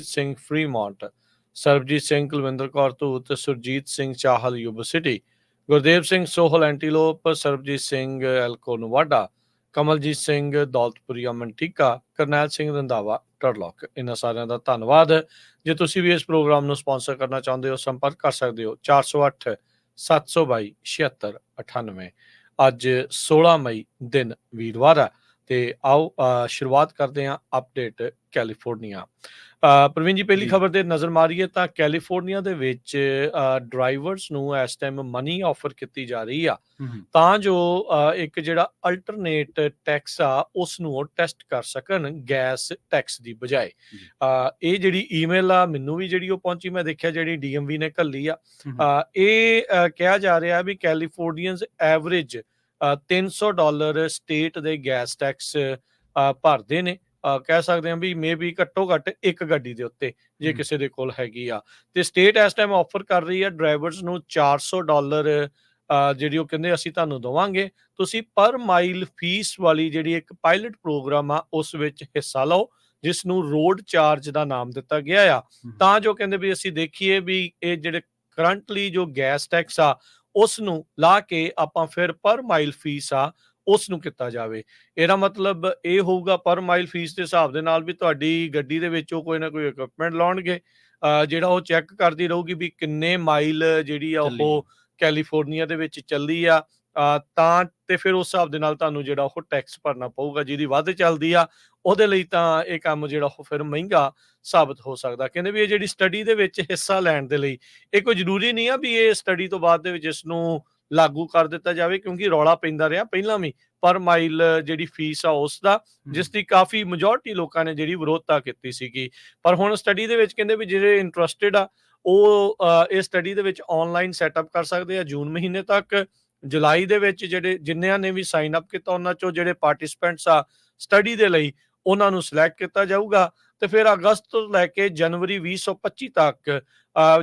Singh Fremont, Sarabjit Singh Kulwinder Kaur Dhoot, Surjit Singh Chahal Yuba City, Gurdev Singh Sohal Antelope, Sarabjit Singh Elko Nevada, Kamaljit Singh Daulatpuria Manteca, Karnail Singh Randhawa Turlock. ਇਹਨਾਂ ਸਾਰਿਆਂ ਦਾ ਧੰਨਵਾਦ। ਜੇ ਤੁਸੀਂ ਵੀ ਇਸ ਪ੍ਰੋਗਰਾਮ ਨੂੰ ਸਪਾਂਸਰ ਕਰਨਾ ਚਾਹੁੰਦੇ ਹੋ, ਸੰਪਰਕ ਕਰ ਸਕਦੇ ਹੋ 408 722 7698। ਅੱਜ 16 ਮਈ ਦਿਨ ਵੀਰਵਾਰ ਹੈ ਤੇ ਆਓ ਸ਼ੁਰੂਆਤ ਕਰਦੇ ਹਾਂ ਅਪਡੇਟ ਕੈਲੀਫੋਰਨੀਆ। ਪ੍ਰਵੀਨ ਜੀ, ਪਹਿਲੀ ਜੀ। ਖਬਰ ਤੇ ਨਜ਼ਰ ਮਾਰੀਏ ਤਾਂ ਕੈਲੀਫੋਰਨੀਆ ਦੇ ਵਿੱਚ ਡਰਾਈਵਰਸ ਨੂੰ ਇਸ ਟਾਈਮ ਮਨੀ ਆਫਰ ਕੀਤੀ ਜਾ ਰਹੀ ਆ ਤਾਂ ਜੋ ਇੱਕ ਜਿਹੜਾ ਅਲਟਰਨੇਟ ਟੈਕਸ ਆ ਉਸ ਨੂੰ ਉਹ ਟੈਸਟ ਕਰ ਸਕਣ ਗੈਸ ਟੈਕਸ ਦੀ ਬਜਾਏ। ਇਹ ਜਿਹੜੀ ਈਮੇਲ ਆ ਮੈਨੂੰ ਵੀ ਜਿਹੜੀ ਉਹ ਪਹੁੰਚੀ, ਮੈਂ ਦੇਖਿਆ ਜਿਹੜੀ ਡੀਐਮਵੀ ਨੇ ਘੱਲੀ ਆ। ਇਹ ਕਿਹਾ ਜਾ ਰਿਹਾ ਵੀ ਕੈਲੀਫੋਰਨੀਅਨਸ ਐਵਰੇਜ $300 ਸਟੇਟ ਦੇ ਗੈਸ ਟੈਕਸ ਭਰਦੇ ਨੇ। ਕਹਿ ਸਕਦੇ ਹਾਂ ਵੀ ਮੇਬੀ ਘੱਟੋ ਘੱਟ ਇੱਕ ਗੱਡੀ ਦੇ ਉੱਤੇ ਜੇ ਕਿਸੇ ਦੇ ਕੋਲ ਹੈਗੀ ਆ। ਤੇ ਸਟੇਟ ਇਸ ਟਾਈਮ ਆਫਰ ਕਰ ਰਹੀ ਆ ਡਰਾਈਵਰਸ ਨੂੰ $400 ਜਿਹੜੀ ਉਹ ਕਹਿੰਦੇ ਅਸੀਂ ਤੁਹਾਨੂੰ ਦੇਵਾਂਗੇ, ਤੁਸੀਂ ਪਰ ਮਾਈਲ ਫੀਸ ਵਾਲੀ ਜਿਹੜੀ ਇੱਕ ਪਾਇਲਟ ਪ੍ਰੋਗਰਾਮ ਆ ਉਸ ਵਿੱਚ ਹਿੱਸਾ ਲਓ, ਜਿਸ ਨੂੰ ਰੋਡ ਚਾਰਜ ਦਾ ਨਾਮ ਦਿੱਤਾ ਗਿਆ ਆ, ਤਾਂ ਜੋ ਕਹਿੰਦੇ ਵੀ ਅਸੀਂ ਦੇਖੀਏ ਵੀ ਇਹ ਜਿਹੜੇ ਕਰੰਟਲੀ ਜੋ ਗੈਸ ਟੈਕਸ ਆ ਉਸ ਨੂੰ ਲਾ ਕੇ ਆਪਾਂ ਫਿਰ ਪਰ ਮਾਈਲ ਫੀਸ ਆ ਉਸ ਨੂੰ ਕੀਤਾ ਜਾਵੇ। ਇਹਦਾ ਮਤਲਬ ਇਹ ਹੋਊਗਾ ਪਰ ਮਾਈਲ ਫੀਸ ਦੇ ਹਿਸਾਬ ਦੇ ਨਾਲ ਵੀ ਤੁਹਾਡੀ ਗੱਡੀ ਦੇ ਵਿੱਚ ਉਹ ਕੋਈ ਨਾ ਕੋਈ ਇਕਵਿਪਮੈਂਟ ਲਾਉਣਗੇ, ਜਿਹੜਾ ਉਹ ਚੈੱਕ ਕਰਦੀ ਰਹੂਗੀ ਵੀ ਕਿੰਨੇ ਮਾਈਲ ਜਿਹੜੀ ਆ ਉਹ ਕੈਲੀਫੋਰਨੀਆ ਦੇ ਵਿੱਚ ਚੱਲੀ ਆ, ਤਾਂ ਤੇ ਫਿਰ ਉਸ ਹਿਸਾਬ ਦੇ ਨਾਲ ਤੁਹਾਨੂੰ ਜਿਹੜਾ ਉਹ ਟੈਕਸ ਭਰਨਾ ਪਊਗਾ। ਜਿਹਦੀ ਵੱਧ ਚੱਲਦੀ ਆ ਉਹਦੇ ਲਈ ਤਾਂ ਇਹ ਕੰਮ ਜਿਹੜਾ ਉਹ ਫਿਰ ਮਹਿੰਗਾ ਸਾਬਤ ਹੋ ਸਕਦਾ। ਕਹਿੰਦੇ ਵੀ ਇਹ ਜਿਹੜੀ ਸਟੱਡੀ ਦੇ ਵਿੱਚ ਹਿੱਸਾ ਲੈਣ ਦੇ ਲਈ ਇਹ ਕੋਈ ਜ਼ਰੂਰੀ ਨਹੀਂ ਆ ਵੀ ਇਹ ਸਟੱਡੀ ਤੋਂ ਬਾਅਦ ਦੇ ਵਿੱਚ ਇਸ ਨੂੰ ਲਾਗੂ ਕਰ ਦਿੱਤਾ ਜਾਵੇ, ਕਿਉਂਕਿ ਰੌਲਾ ਪੈਂਦਾ ਰਿਹਾ ਪਹਿਲਾਂ ਵੀ ਪਰ ਮਾਈਲ ਜਿਹੜੀ ਫੀਸ ਆ ਉਸ ਦਾ, ਜਿਸ ਦੀ ਕਾਫੀ ਮੈਜੋਰਟੀ ਲੋਕਾਂ ਨੇ ਜਿਹੜੀ ਵਿਰੋਧਤਾ ਕੀਤੀ ਸੀਗੀ। ਪਰ ਹੁਣ ਸਟੱਡੀ ਦੇ ਵਿੱਚ ਕਹਿੰਦੇ ਵੀ ਜਿਹੜੇ ਇੰਟਰਸਟਿਡ ਆ ਉਹ ਇਹ ਸਟੱਡੀ ਦੇ ਵਿੱਚ ਆਨਲਾਈਨ ਸੈਟਅਪ ਕਰ ਸਕਦੇ ਆ ਜੂਨ ਮਹੀਨੇ ਤੱਕ। ਜੁਲਾਈ ਦੇ ਵਿੱਚ ਜਿਹੜੇ ਜਿੰਨਿਆਂ ਨੇ ਵੀ ਸਾਈਨ ਅਪ ਕੀਤਾ ਉਹਨਾਂ ਚੋਂ ਜਿਹੜੇ ਪਾਰਟਿਸਪੈਂਟਸ ਆ ਸਟੱਡੀ ਦੇ ਲਈ ਉਹਨਾਂ ਨੂੰ ਸਿਲੈਕਟ ਕੀਤਾ ਜਾਊਗਾ ਤੇ ਫਿਰ ਅਗਸਤ ਤੋਂ ਲੈ ਕੇ ਜਨਵਰੀ 2025 ਤੱਕ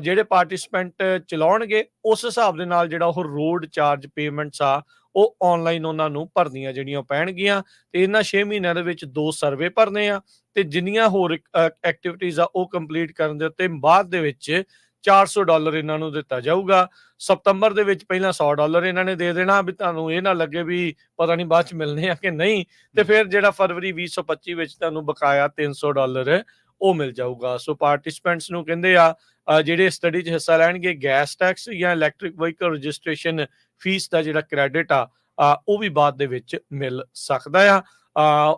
ਜਿਹੜੇ ਪਾਰਟਿਸਪੈਂਟ ਚਲਾਉਣਗੇ ਉਸ ਹਿਸਾਬ ਦੇ ਨਾਲ ਜਿਹੜਾ ਉਹ ਰੋਡ ਚਾਰਜ ਪੇਮੈਂਟਸ ਆ ਉਹ ਆਨਲਾਈਨ ਉਹਨਾਂ ਨੂੰ ਭਰਨੀਆਂ ਜਿਹੜੀਆਂ ਪੈਣਗੀਆਂ। ਤੇ ਇਹਨਾਂ 6 ਮਹੀਨਿਆਂ ਦੇ ਵਿੱਚ 2 ਸਰਵੇ ਭਰਨੇ ਆ ਤੇ ਜਿੰਨੀਆਂ ਹੋਰ ਐਕਟੀਵਿਟੀਜ਼ ਆ ਉਹ ਕੰਪਲੀਟ ਕਰਨ ਦੇ ਉੱਤੇ ਬਾਅਦ ਦੇ ਵਿੱਚ $400 ਇਹਨਾਂ ਨੂੰ ਦਿੱਤਾ ਜਾਊਗਾ। ਸਤੰਬਰ ਦੇ ਵਿੱਚ ਪਹਿਲਾਂ $100 ਇਹਨਾਂ ਨੇ ਦੇ ਦੇਣਾ ਵੀ ਤੁਹਾਨੂੰ ਇਹ ਨਾ ਲੱਗੇ ਵੀ ਪਤਾ ਨਹੀਂ ਬਾਅਦ ਚ ਮਿਲਣੇ ਆ ਕਿ ਨਹੀਂ, ਤੇ ਫਿਰ ਜਿਹੜਾ ਫਰਵਰੀ 2025 ਵਿੱਚ ਤੁਹਾਨੂੰ ਬਕਾਇਆ $300 ਉਹ ਮਿਲ ਜਾਊਗਾ। ਸੋ ਪਾਰਟਿਸਪੈਂਟਸ ਨੂੰ ਕਹਿੰਦੇ ਆ ਜਿਹੜੇ ਸਟੱਡੀ 'ਚ ਹਿੱਸਾ ਲੈਣਗੇ ਗੈਸ ਟੈਕਸ ਜਾਂ ਇਲੈਕਟ੍ਰਿਕ ਵਹੀਕਲ ਰਜਿਸਟ੍ਰੇਸ਼ਨ ਫੀਸ ਦਾ ਜਿਹੜਾ ਕ੍ਰੈਡਿਟ ਆ ਉਹ ਵੀ ਬਾਅਦ ਦੇ ਵਿੱਚ ਮਿਲ ਸਕਦਾ ਆ।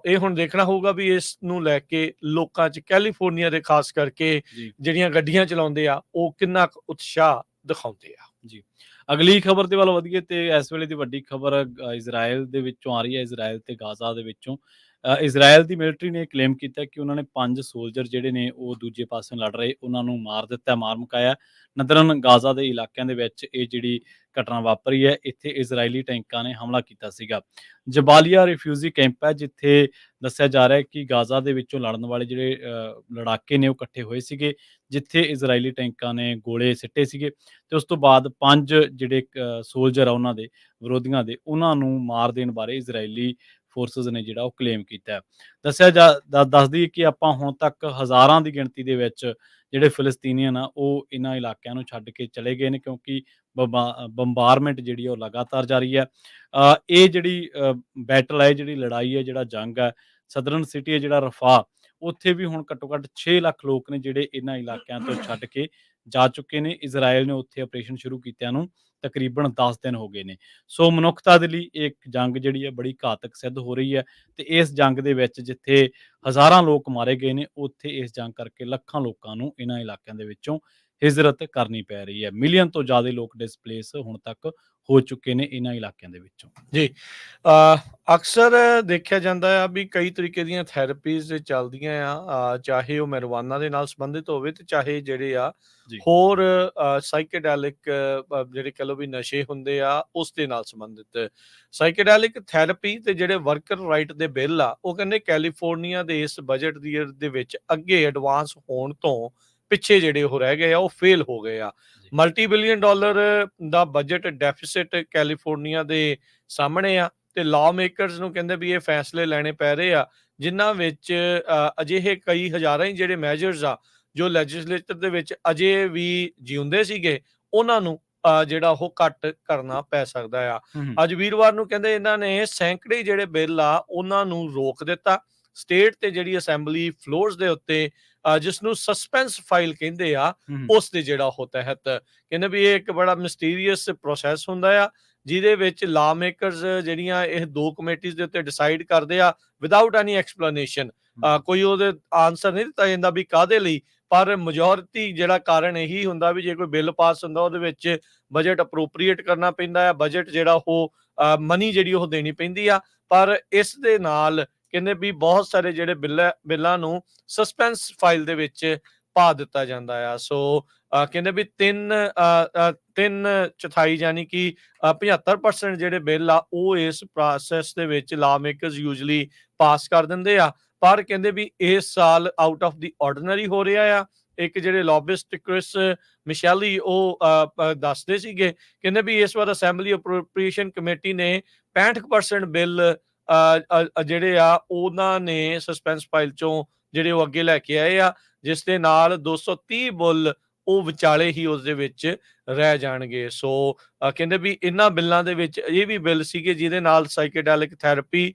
ਇਹ ਹੁਣ ਦੇਖਣਾ ਹੋਊਗਾ ਵੀ ਇਸ ਨੂੰ ਲੈ ਕੇ ਲੋਕਾਂ 'ਚ ਕੈਲੀਫੋਰਨੀਆ ਦੇ ਖਾਸ ਕਰਕੇ ਜਿਹੜੀਆਂ ਗੱਡੀਆਂ ਚਲਾਉਂਦੇ ਆ ਉਹ ਕਿੰਨਾ ਕੁ ਉਤਸ਼ਾਹ ਦਿਖਾਉਂਦੇ ਆ। ਜੀ, ਅਗਲੀ ਖਬਰ ਦੇ ਵੱਲ ਵਧੀਏ ਤੇ ਇਸ ਵੇਲੇ ਦੀ ਵੱਡੀ ਖਬਰ ਇਜ਼ਰਾਈਲ ਦੇ ਵਿੱਚੋਂ ਆ ਰਹੀ ਹੈ, ਇਜ਼ਰਾਈਲ ਤੇ ਗਾਜ਼ਾ ਦੇ ਵਿੱਚੋਂ। ਇਜ਼ਰਾਈਲ ਦੀ ਮਿਲਟਰੀ ਨੇ ਕਲੇਮ ਕੀਤਾ ਕਿ ਉਹਨਾਂ ਨੇ 5 ਸੋਲਜਰ ਜਿਹੜੇ ਨੇ ਉਹ ਦੂਜੇ ਪਾਸੇ ਲੜ ਰਹੇ ਉਹਨਾਂ ਨੂੰ ਮਾਰ ਦਿੱਤਾ, ਮਾਰ ਮੁਕਾਇਆ। ਨਦਰਨ ਗਾਜ਼ਾ ਦੇ ਇਲਾਕਿਆਂ ਦੇ ਵਿੱਚ ਇਹ ਜਿਹੜੀ ਘਟਨਾ ਵਾਪਰੀ ਹੈ, ਇੱਥੇ ਇਜ਼ਰਾਈਲੀ ਟੈਂਕਾਂ ਨੇ ਹਮਲਾ ਕੀਤਾ ਸੀਗਾ। ਜਬਾਲੀਆ ਰਿਫਿਊਜੀ ਕੈਂਪ ਹੈ ਜਿੱਥੇ ਦੱਸਿਆ ਜਾ ਰਿਹਾ ਹੈ ਕਿ ਗਾਜ਼ਾ ਦੇ ਵਿੱਚੋਂ ਲੜਨ ਵਾਲੇ ਜਿਹੜੇ ਲੜਾਕੇ ਨੇ ਉਹ ਇਕੱਠੇ ਹੋਏ ਸੀਗੇ, ਜਿੱਥੇ ਇਜ਼ਰਾਈਲੀ ਟੈਂਕਾਂ ਨੇ ਗੋਲੇ ਸਿੱਟੇ ਸੀਗੇ ਤੇ ਉਸ ਤੋਂ ਬਾਅਦ 5 ਜਿਹੜੇ ਸੋਲਜਰ ਆ ਉਹਨਾਂ ਦੇ ਵਿਰੋਧੀਆਂ ਦੇ ਉਹਨਾਂ ਨੂੰ ਮਾਰ ਦੇਣ ਬਾਰੇ ਇਜ਼ਰਾਈਲੀ ਫੋਰਸਿਸ ਨੇ ਜਿਹੜਾ ਉਹ ਕਲੇਮ ਕੀਤਾ। ਦੱਸਦੀ ਕਿ ਆਪਾਂ ਹੁਣ ਤੱਕ ਹਜ਼ਾਰਾਂ ਦੀ ਗਿਣਤੀ ਦੇ ਵਿੱਚ ਜਿਹੜੇ ਫਿਲਸਤੀਨੀਅਨ ਆ ਉਹ ਇਹਨਾਂ ਇਲਾਕਿਆਂ ਨੂੰ ਛੱਡ ਕੇ ਚਲੇ ਗਏ ਨੇ, ਕਿਉਂਕਿ ਬੰਬਾਰਮੈਂਟ ਜਿਹੜੀ ਉਹ ਲਗਾਤਾਰ ਜਾਰੀ ਹੈ। ਇਹ ਜਿਹੜੀ ਬੈਟਲ ਹੈ, ਜਿਹੜੀ ਲੜਾਈ ਹੈ, ਜਿਹੜਾ ਜੰਗ ਹੈ, ਸਦਰਨ ਸਿਟੀ ਹੈ ਜਿਹੜਾ ਰਫਾ, ਉੱਥੇ ਵੀ ਹੁਣ ਘੱਟੋ ਘੱਟ 6 ਲੱਖ ਲੋਕ ਨੇ ਜਿਹੜੇ ਇਹਨਾਂ ਇਲਾਕਿਆਂ ਤੋਂ ਛੱਡ ਕੇ ਜਾ ਚੁੱਕੇ ਨੇ। ਇਜ਼ਰਾਈਲ ਨੇ ਉੱਥੇ ਆਪਰੇਸ਼ਨ ਸ਼ੁਰੂ ਕੀਤਿਆਂ ਨੂੰ ਤਕਰੀਬਨ 10 ਦਿਨ ਹੋ ਗਏ ਨੇ। ਸੋ ਮਨੁੱਖਤਾ ਦੇ ਲਈ ਇੱਕ ਜੰਗ ਜਿਹੜੀ ਹੈ ਬੜੀ ਘਾਤਕ ਸਿੱਧ ਹੋ ਰਹੀ ਹੈ ਤੇ ਇਸ ਜੰਗ ਦੇ ਵਿੱਚ ਜਿੱਥੇ ਹਜ਼ਾਰਾਂ ਲੋਕ ਮਾਰੇ ਗਏ ਨੇ, ਉੱਥੇ ਇਸ ਜੰਗ ਕਰਕੇ ਲੱਖਾਂ ਲੋਕਾਂ ਨੂੰ ਇਹਨਾਂ ਇਲਾਕਿਆਂ ਦੇ ਵਿੱਚੋਂ ਹਿਜਰਤ ਕਰਨੀ ਪੈ ਰਹੀ ਹੈ। ਮਿਲੀਅਨ ਤੋਂ ਜ਼ਿਆਦਾ ਲੋਕ ਡਿਸਪਲੇਸ ਹੁਣ ਤੱਕ ਹੋ ਚੁੱਕੇ ਨੇ ਇਹਨਾਂ ਇਲਾਕਿਆਂ ਦੇ ਵਿੱਚੋਂ। ਜੀ, ਅਕਸਰ ਦੇਖਿਆ ਜਾਂਦਾ ਆ ਵੀ ਕਈ ਤਰੀਕੇ ਦੀਆਂ ਥੈਰੇਪੀਜ਼ ਚੱਲਦੀਆਂ ਆ, ਚਾਹੇ ਉਹ ਮੈਰੀਵਾਨਾ ਦੇ ਨਾਲ ਸੰਬੰਧਿਤ ਹੋਵੇ ਤੇ ਚਾਹੇ ਜਿਹੜੇ ਆ ਹੋਰ ਸਾਈਕੇਡੈਲਿਕ ਜਿਹੜੇ ਕਹ ਲਓ ਵੀ ਨਸ਼ੇ ਹੁੰਦੇ ਆ ਉਸ ਦੇ ਨਾਲ ਸੰਬੰਧਿਤ। ਸਾਈਕੇਡੈਲਿਕ ਥੈਰੇਪੀ ਤੇ ਜਿਹੜੇ ਵਰਕਰ ਰਾਈਟ ਦੇ ਬਿੱਲ ਆ ਉਹ ਕਹਿੰਦੇ ਕੈਲੀਫੋਰਨੀਆ ਦੇ ਇਸ ਬਜਟ ਦੇ ਵਿੱਚ ਅੱਗੇ ਐਡਵਾਂਸ ਹੋਣ ਤੋਂ ਪਿੱਛੇ ਜਿਹੜੇ ਉਹ ਰਹਿ ਗਏ ਆ, ਉਹ ਫੇਲ ਹੋ ਗਏ ਆ। ਮਲਟੀ-ਬਿਲੀਅਨ ਡਾਲਰ ਦਾ ਬਜਟ ਡੈਫਿਸਿਟ ਕੈਲੀਫੋਰਨੀਆ ਦੇ ਸਾਹਮਣੇ ਆ ਤੇ ਲਾਅ ਮੇਕਰਸ ਨੂੰ ਕਹਿੰਦੇ ਵੀ ਇਹ ਫੈਸਲੇ ਲੈਣੇ ਪੈ ਰਹੇ ਆ ਜਿਨ੍ਹਾਂ ਵਿੱਚ ਅਜਿਹੇ ਕਈ ਹਜ਼ਾਰਾਂ ਹੀ ਜਿਹੜੇ ਮੈਜਰਸ ਆ ਜੋ ਲੈਜਿਸਲੇਚਰ ਦੇ ਵਿੱਚ ਅਜੇ ਵੀ ਜਿਉਂਦੇ ਸੀਗੇ ਉਹਨਾਂ ਨੂੰ ਜਿਹੜਾ ਉਹ ਘੱਟ ਕਰਨਾ ਪੈ ਸਕਦਾ ਆ। ਅੱਜ ਵੀਰਵਾਰ ਨੂੰ ਕਹਿੰਦੇ ਇਹਨਾਂ ਨੇ ਸੈਂਕੜੇ ਜਿਹੜੇ ਬਿੱਲ ਆ ਉਹਨਾਂ ਨੂੰ ਰੋਕ ਦਿੱਤਾ ਸਟੇਟ ਤੇ ਜਿਹੜੀ ਅਸੈਂਬਲੀ ਫਲੋਰਸ ਦੇ ਉੱਤੇ, ਜਿਸ ਨੂੰ ਸਸਪੈਂਸ ਫਾਈਲ ਕਹਿੰਦੇ ਆ, ਉਸ ਦੇ ਜਿਹੜਾ ਉਹ ਤਹਿਤ ਕਹਿੰਦੇ ਵੀ ਇਹ ਇੱਕ ਬੜਾ ਮਿਸਟੀਰੀਅਸ ਪ੍ਰੋਸੈਸ ਹੁੰਦਾ ਆ ਜਿਹਦੇ ਵਿੱਚ ਲਾ ਮੇਕਰਸ ਜਿਹੜੀਆਂ ਇਹ ਦੋ ਕਮੇਟੀਆਂ ਦੇ ਉੱਤੇ ਡਿਸਾਈਡ ਕਰਦੇ ਆ ਵਿਦਆਊਟ ਐਨੀ ਐਕਸਪਲੇਨੇਸ਼ਨ। ਕੋਈ ਉਹਦੇ ਆਨਸਰ ਨਹੀਂ ਦਿੱਤਾ ਜਾਂਦਾ ਵੀ ਕਾਹਦੇ ਲਈ, ਪਰ ਮੈਜੋਰਿਟੀ ਜਿਹੜਾ ਕਾਰਨ ਇਹੀ ਹੁੰਦਾ ਵੀ ਜੇ ਕੋਈ ਬਿੱਲ ਪਾਸ ਹੁੰਦਾ ਉਹਦੇ ਵਿੱਚ ਬਜਟ ਅਪਰੋਪਰੀਏਟ ਕਰਨਾ ਪੈਂਦਾ ਹੈ, ਬਜਟ ਜਿਹੜਾ ਉਹ ਮਨੀ ਜਿਹੜੀ ਉਹ ਦੇਣੀ ਪੈਂਦੀ ਆ। ਪਰ ਇਸ ਦੇ ਨਾਲ ਕਹਿੰਦੇ ਵੀ ਬਹੁਤ ਸਾਰੇ ਜਿਹੜੇ ਬਿੱਲਾਂ ਨੂੰ ਸਸਪੈਂਸ ਫਾਈਲ ਦੇ ਵਿੱਚ ਪਾ ਦਿੱਤਾ ਜਾਂਦਾ ਆ। ਸੋ ਕਹਿੰਦੇ ਵੀ 3/4 ਯਾਨੀ ਕਿ 75% ਜਿਹੜੇ ਬਿੱਲ ਆ ਉਹ ਇਸ ਪ੍ਰੋਸੈਸ ਦੇ ਵਿੱਚ ਲਾ ਮੇਕਰਸ ਯੂਜਲੀ ਪਾਸ ਕਰ ਦਿੰਦੇ ਆ। ਪਰ ਕਹਿੰਦੇ ਵੀ ਇਸ ਸਾਲ ਆਊਟ ਆਫ ਦੀ ਆਰਡੀਨਰੀ ਹੋ ਰਿਹਾ ਆ। ਇੱਕ ਜਿਹੜੇ ਲੌਬਿਸਟ ਕ੍ਰਿਸ ਮਿਸ਼ੈਲੀ ਉਹ ਦੱਸਦੇ ਸੀਗੇ, ਕਹਿੰਦੇ ਵੀ ਇਸ ਵਾਰ ਅਸੈਂਬਲੀ ਅਪਰੋਪਰੀਏਸ਼ਨ ਕਮੇਟੀ ਨੇ 65% ਬਿੱਲ ਜਿਹੜੇ ਆ ਉਹਨਾਂ ਨੇ ਸਸਪੈਂਸ ਫਾਈਲ ਚੋਂ ਜਿਹੜੇ ਉਹ ਅੱਗੇ ਲੈ ਕੇ ਆਏ ਆ, ਜਿਸ ਦੇ ਨਾਲ 230 ਬਿੱਲ ਉਹ ਵਿਚਾਲੇ ਹੀ ਉਸ ਦੇ ਵਿੱਚ ਰਹਿ ਜਾਣਗੇ। ਸੋ ਕਹਿੰਦੇ ਵੀ ਇਹਨਾਂ ਬਿੱਲਾਂ ਦੇ ਵਿੱਚ ਇਹ ਵੀ ਬਿੱਲ ਸੀਗੇ ਜਿਹਦੇ ਨਾਲ ਸਾਈਕੇਡੈਲਿਕ ਥੈਰੇਪੀ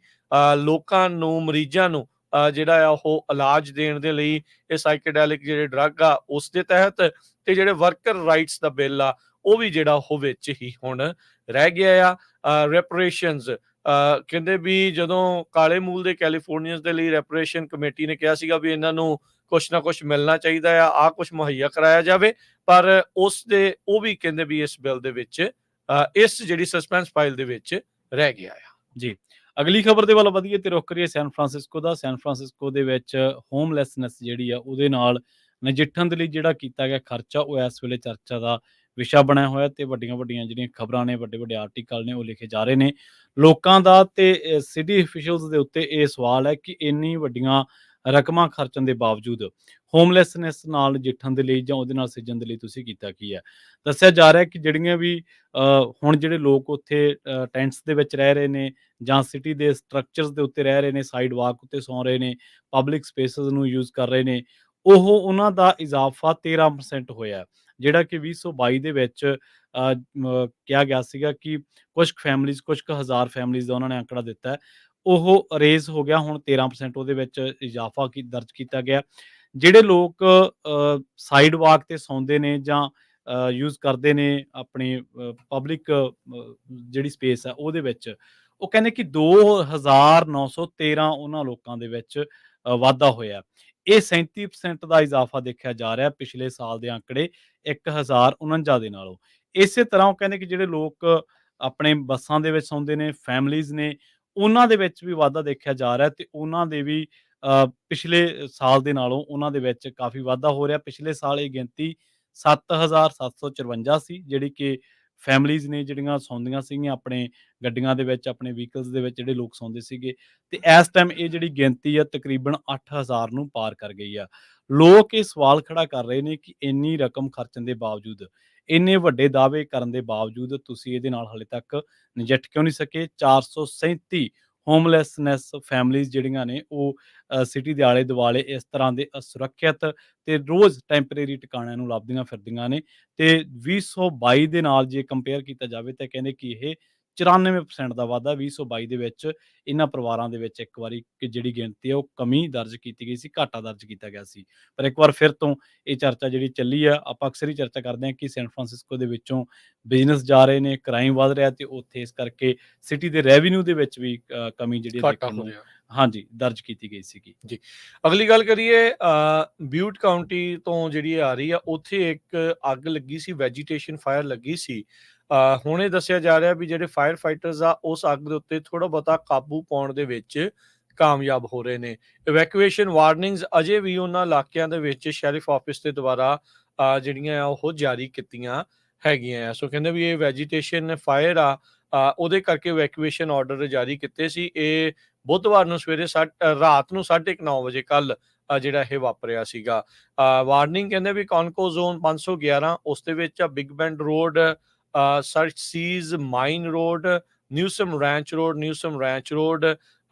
ਲੋਕਾਂ ਨੂੰ, ਮਰੀਜ਼ਾਂ ਨੂੰ ਜਿਹੜਾ ਆ ਉਹ ਇਲਾਜ ਦੇਣ ਦੇ ਲਈ ਇਹ ਸਾਈਕੇਡੈਲਿਕ ਜਿਹੜੇ ਡਰੱਗ ਆ ਉਸ ਦੇ ਤਹਿਤ, ਤੇ ਜਿਹੜੇ ਵਰਕਰ ਰਾਈਟਸ ਦਾ ਬਿੱਲ ਆ ਉਹ ਵੀ ਜਿਹੜਾ ਉਹ ਵਿੱਚ ਹੀ ਹੁਣ ਰਹਿ ਗਿਆ ਆ। ਰੈਪਰੇਸ਼ਨਸ ਕਹਿੰਦੇ ਵੀ ਜਦੋਂ ਕਾਲੇ ਮੂਲ ਦੇ ਕੈਲੀਫੋਰਨੀਅਨਸ ਦੇ ਲਈ ਰੈਪਰੇਸ਼ਨ ਕਮੇਟੀ ਨੇ ਕਿਹਾ ਸੀਗਾ ਵੀ ਇਹਨਾਂ ਨੂੰ ਕੁਛ ਨਾ ਕੁਛ ਮਿਲਣਾ ਚਾਹੀਦਾ ਆ ਕੁਛ ਮੁਹੱਈਆ ਕਰਾਇਆ ਜਾਵੇ, ਪਰ ਉਹ ਵੀ ਕਹਿੰਦੇ ਵੀ ਇਸ ਬਿੱਲ ਦੇ ਵਿੱਚ ਇਸ ਜਿਹੜੀ ਸਸਪੈਂਸ ਫਾਈਲ ਦੇ ਵਿੱਚ ਰਹਿ ਗਿਆ ਆ। ਜੀ, ਅਗਲੀ ਖਬਰ ਦੇ ਵੱਲ ਵਧੀਏ ਤੇ ਰੁਕ ਕਰੀਏ ਸੈਨ ਫਰਾਂਸਿਸਕੋ ਦਾ। ਸੈਨ ਫਰਾਂਸਿਸਕੋ ਦੇ ਵਿੱਚ ਹੋਮਲੈਸਨੈਸ ਜਿਹੜੀ ਆ ਉਹਦੇ ਨਾਲ ਨਜਿੱਠਣ ਦੇ ਲਈ ਜਿਹੜਾ ਕੀਤਾ ਗਿਆ ਖਰਚਾ ਉਹ ਇਸ ਵੇਲੇ ਚਰਚਾ ਦਾ ਵਿਸ਼ਾ ਬਣਿਆ ਹੋਇਆ ਤੇ ਵੱਡੀਆਂ ਜਿਹੜੀਆਂ ਖਬਰਾਂ ਨੇ, ਵੱਡੇ ਆਰਟੀਕਲ ਨੇ ਉਹ ਲਿਖੇ ਜਾ ਰਹੇ ਨੇ ਲੋਕਾਂ ਦਾ। ਤੇ ਸਿਟੀ ਅਫੀਸ਼ੀਅਲਸ ਦੇ ਉੱਤੇ ਇਹ ਸਵਾਲ ਹੈ ਕਿ ਇੰਨੀ ਵੱਡੀਆਂ ਰਕਮਾਂ ਖਰਚਣ ਦੇ ਬਾਵਜੂਦ ਹੋਮਲੈਸਨੈਸ ਨਾਲ ਨਜਿੱਠਣ ਦੇ ਲਈ ਜਾਂ ਉਹਦੇ ਨਾਲ ਸਿੱਝਣ ਦੇ ਲਈ ਤੁਸੀਂ ਕੀਤਾ ਕੀ ਹੈ। ਦੱਸਿਆ ਜਾ ਰਿਹਾ ਕਿ ਜਿਹੜੀਆਂ ਵੀ ਹੁਣ ਜਿਹੜੇ ਲੋਕ ਉੱਥੇ ਟੈਂਟਸ ਦੇ ਵਿੱਚ ਰਹਿ ਰਹੇ ਨੇ ਜਾਂ ਸਿਟੀ ਦੇ ਸਟਰਕਚਰਸ ਦੇ ਉੱਤੇ ਰਹਿ ਰਹੇ ਨੇ, ਸਾਈਡ ਵਾਕ ਉੱਤੇ ਸੌਂ ਰਹੇ ਨੇ, ਪਬਲਿਕ ਸਪੇਸਿਸ ਨੂੰ ਯੂਜ਼ ਕਰ ਰਹੇ ਨੇ, ਉਹਨਾਂ ਦਾ ਇਜ਼ਾਫਾ 13% ਹੋਇਆ, ਜਿਹੜਾ ਕਿ 2022 ਦੇ ਵਿੱਚ ਕਿਹਾ ਗਿਆ ਸੀਗਾ ਕਿ ਕੁਝ ਫੈਮਲੀਜ਼, ਕੁਝ ਕੁ ਹਜ਼ਾਰ ਫੈਮਲੀਜ਼ ਦਾ ਉਹਨਾਂ ਨੇ ਅੰਕੜਾ ਦਿੱਤਾ ਹੈ, ਉਹ ਰੇਜ਼ ਹੋ ਗਿਆ, ਹੁਣ 13% ਉਹਦੇ ਵਿੱਚ ਇਜ਼ਾਫਾ ਦਰਜ ਕੀਤਾ ਗਿਆ। ਜਿਹੜੇ ਲੋਕ ਸਾਈਡ ਵਾਕ ਤੇ ਸੌਂਦੇ ਨੇ ਜਾਂ ਯੂਜ਼ ਕਰਦੇ ਨੇ ਆਪਣੀ ਪਬਲਿਕ ਜਿਹੜੀ ਸਪੇਸ ਹੈ ਉਹਦੇ ਵਿੱਚ, ਉਹ ਕਹਿੰਦੇ ਕਿ 2913 ਉਹਨਾਂ ਲੋਕਾਂ ਦੇ ਵਿੱਚ ਵਾਧਾ ਹੋਇਆ। ਇਹ 37% ਦਾ ਇਜ਼ਾਫਾ ਦੇਖਿਆ ਜਾ ਰਿਹਾ ਪਿਛਲੇ ਸਾਲ ਦੇ ਅੰਕੜੇ 1049 ਦੇ ਨਾਲੋਂ। ਇਸੇ ਤਰ੍ਹਾਂ ਉਹ ਕਹਿੰਦੇ ਕਿ ਜਿਹੜੇ ਲੋਕ ਆਪਣੇ ਬੱਸਾਂ ਦੇ ਵਿੱਚ ਸੌਂਦੇ ਨੇ, ਫੈਮਲੀਜ਼ ਨੇ, ਉਹਨਾਂ ਦੇ ਵਿੱਚ ਵੀ ਵਾਧਾ ਦੇਖਿਆ ਜਾ ਰਿਹਾ ਤੇ ਉਹਨਾਂ ਦੇ ਵੀ ਪਿਛਲੇ ਸਾਲ ਦੇ ਨਾਲੋਂ ਉਹਨਾਂ ਦੇ ਵਿੱਚ ਕਾਫੀ ਵਾਧਾ ਹੋ ਰਿਹਾ। ਪਿਛਲੇ ਸਾਲ ਇਹ ਗਿਣਤੀ 7754 ਸੀ, ਜਿਹੜੀ ਕਿ ਫੈਮਲੀਜ਼ ਨੇ ਜਿਹੜੀਆਂ ਸੌਂਦੀਆਂ ਸੀਗੀਆਂ ਆਪਣੇ ਗੱਡੀਆਂ ਦੇ ਵਿੱਚ, ਆਪਣੇ ਵਹੀਕਲਸ ਦੇ ਵਿੱਚ ਜਿਹੜੇ ਲੋਕ ਸੌਂਦੇ ਸੀਗੇ, ਤੇ ਇਸ ਟਾਈਮ ਇਹ ਜਿਹੜੀ ਗਿਣਤੀ ਆ ਤਕਰੀਬਨ 8000 ਨੂੰ ਪਾਰ ਕਰ ਗਈ ਆ। ਲੋਕ ਇਹ ਸਵਾਲ ਖੜਾ ਕਰ ਰਹੇ ਨੇ ਕਿ ਇੰਨੀ ਰਕਮ ਖਰਚਣ ਦੇ ਬਾਵਜੂਦ, ਇੰਨੇ ਵੱਡੇ ਦਾਅਵੇ ਕਰਨ ਦੇ ਬਾਵਜੂਦ ਤੁਸੀਂ ਇਹਦੇ ਨਾਲ ਹਾਲੇ ਤੱਕ ਨਜਿੱਠ ਕਿਉਂ ਨਹੀਂ ਸਕੇ। 437 ਹੋਮਲੈਸਨੈਸ ਫੈਮਲੀਜ਼ ਜਿਹੜੀਆਂ ਨੇ ਉਹ ਸਿਟੀ ਦੇ ਆਲੇ ਦੁਆਲੇ ਇਸ ਤਰ੍ਹਾਂ ਦੇ ਅਸੁਰੱਖਿਅਤ ਤੇ ਰੋਜ਼ ਟੈਂਪਰੇਰੀ ਟਿਕਾਣਿਆਂ ਨੂੰ ਲੱਭਦੀਆਂ ਫਿਰਦੀਆਂ ਨੇ। ਤੇ 2022 ਦੇ ਨਾਲ ਜੇ ਕੰਪੇਅਰ ਕੀਤਾ ਜਾਵੇ ਤਾਂ ਕਹਿੰਦੇ ਕਿ ਇਹ 94% ਦਾ ਵਾਧਾ 2022 ਦੇ ਵਿੱਚ ਇਹਨਾਂ ਪਰਿਵਾਰਾਂ ਦੇ ਵਿੱਚ ਇੱਕ ਵਾਰੀ ਜਿਹੜੀ ਗਿਣਤੀ ਹੈ ਉਹ ਕਮੀ ਦਰਜ ਕੀਤੀ ਗਈ ਸੀ, ਘਾਟਾ ਦਰਜ ਕੀਤਾ ਗਿਆ ਸੀ। ਪਰ ਇੱਕ ਵਾਰ ਫਿਰ ਤੋਂ ਇਹ ਚਰਚਾ ਜਿਹੜੀ ਚੱਲੀ ਆ, ਆਪਾਂ ਅਕਸਰ ਹੀ ਚਰਚਾ ਕਰਦੇ ਹਾਂ ਕਿ ਸੈਨ ਫਰਾਂਸਿਸਕੋ ਦੇ ਵਿੱਚੋਂ ਬਿਜ਼ਨਸ ਜਾ ਰਹੇ ਨੇ, ਕ੍ਰਾਈਮ ਵੱਧ ਰਿਹਾ ਤੇ ਉੱਥੇ ਇਸ ਕਰਕੇ ਸਿਟੀ ਦੇ ਰੈਵਨਿਊ ਦੇ ਵਿੱਚ ਵੀ ਕਮੀ ਜਿਹੜੀ ਦੇਖਣ ਨੂੰ ਹਾਂਜੀ ਦਰਜ ਕੀਤੀ ਗਈ ਸੀਗੀ। ਜੀ, ਅਗਲੀ ਗੱਲ ਕਰੀਏ ਬਿਊਟ ਕਾਉਂਟੀ ਤੋਂ ਜਿਹੜੀ ਆ ਰਹੀ ਆ, ਉੱਥੇ ਇੱਕ ਅੱਗ ਲੱਗੀ ਸੀ, ਵੈਜੀਟੇਸ਼ਨ ਫਾਇਰ ਲੱਗੀ ਸੀ। ਹੁਣ ਇਹ ਦੱਸਿਆ ਜਾ ਰਿਹਾ ਵੀ ਜਿਹੜੇ ਫਾਇਰ ਫਾਈਟਰਸ ਆ ਉਸ ਅੱਗ ਦੇ ਉੱਤੇ ਥੋੜਾ ਬਹੁਤਾ ਕਾਬੂ ਪਾਉਣ ਦੇ ਵਿੱਚ ਕਾਮਯਾਬ ਹੋ ਰਹੇ ਨੇ। ਇਵੈਕੂਏਸ਼ਨ ਵਾਰਨਿੰਗਸ ਅਜੇ ਵੀ ਉਹਨਾਂ ਇਲਾਕਿਆਂ ਦੇ ਵਿੱਚ ਸ਼ੈਰਿਫ ਆਫਿਸ ਦੇ ਦੁਆਰਾ ਜਿਹੜੀਆਂ ਆ ਉਹ ਜਾਰੀ ਕੀਤੀਆਂ ਹੈਗੀਆਂ ਆ। ਸੋ ਕਹਿੰਦੇ ਵੀ ਇਹ ਵੈਜੀਟੇਸ਼ਨ ਫਾਇਰ ਆ, ਉਹਦੇ ਕਰਕੇ ਇਵੈਕੂਏਸ਼ਨ ਆਰਡਰ ਜਾਰੀ ਕੀਤੇ ਸੀ। ਇਹ ਬੁੱਧਵਾਰ ਨੂੰ ਸਵੇਰੇ ਰਾਤ ਨੂੰ 9:30 ਵਜੇ ਕੱਲ ਜਿਹੜਾ ਇਹ ਵਾਪਰਿਆ ਸੀਗਾ। ਵਾਰਨਿੰਗ ਕਹਿੰਦੇ ਵੀ ਕੌਨਕੋ ਜ਼ੋਨ 511 ਉਸ ਦੇ ਵਿੱਚ ਬਿਗ ਬੈਂਡ ਰੋਡ, ਸਰਚਸੀਜ਼ ਮਾਈਨ ਰੋਡ, ਨਿਊਸਮ ਰੈਂਚ ਰੋਡ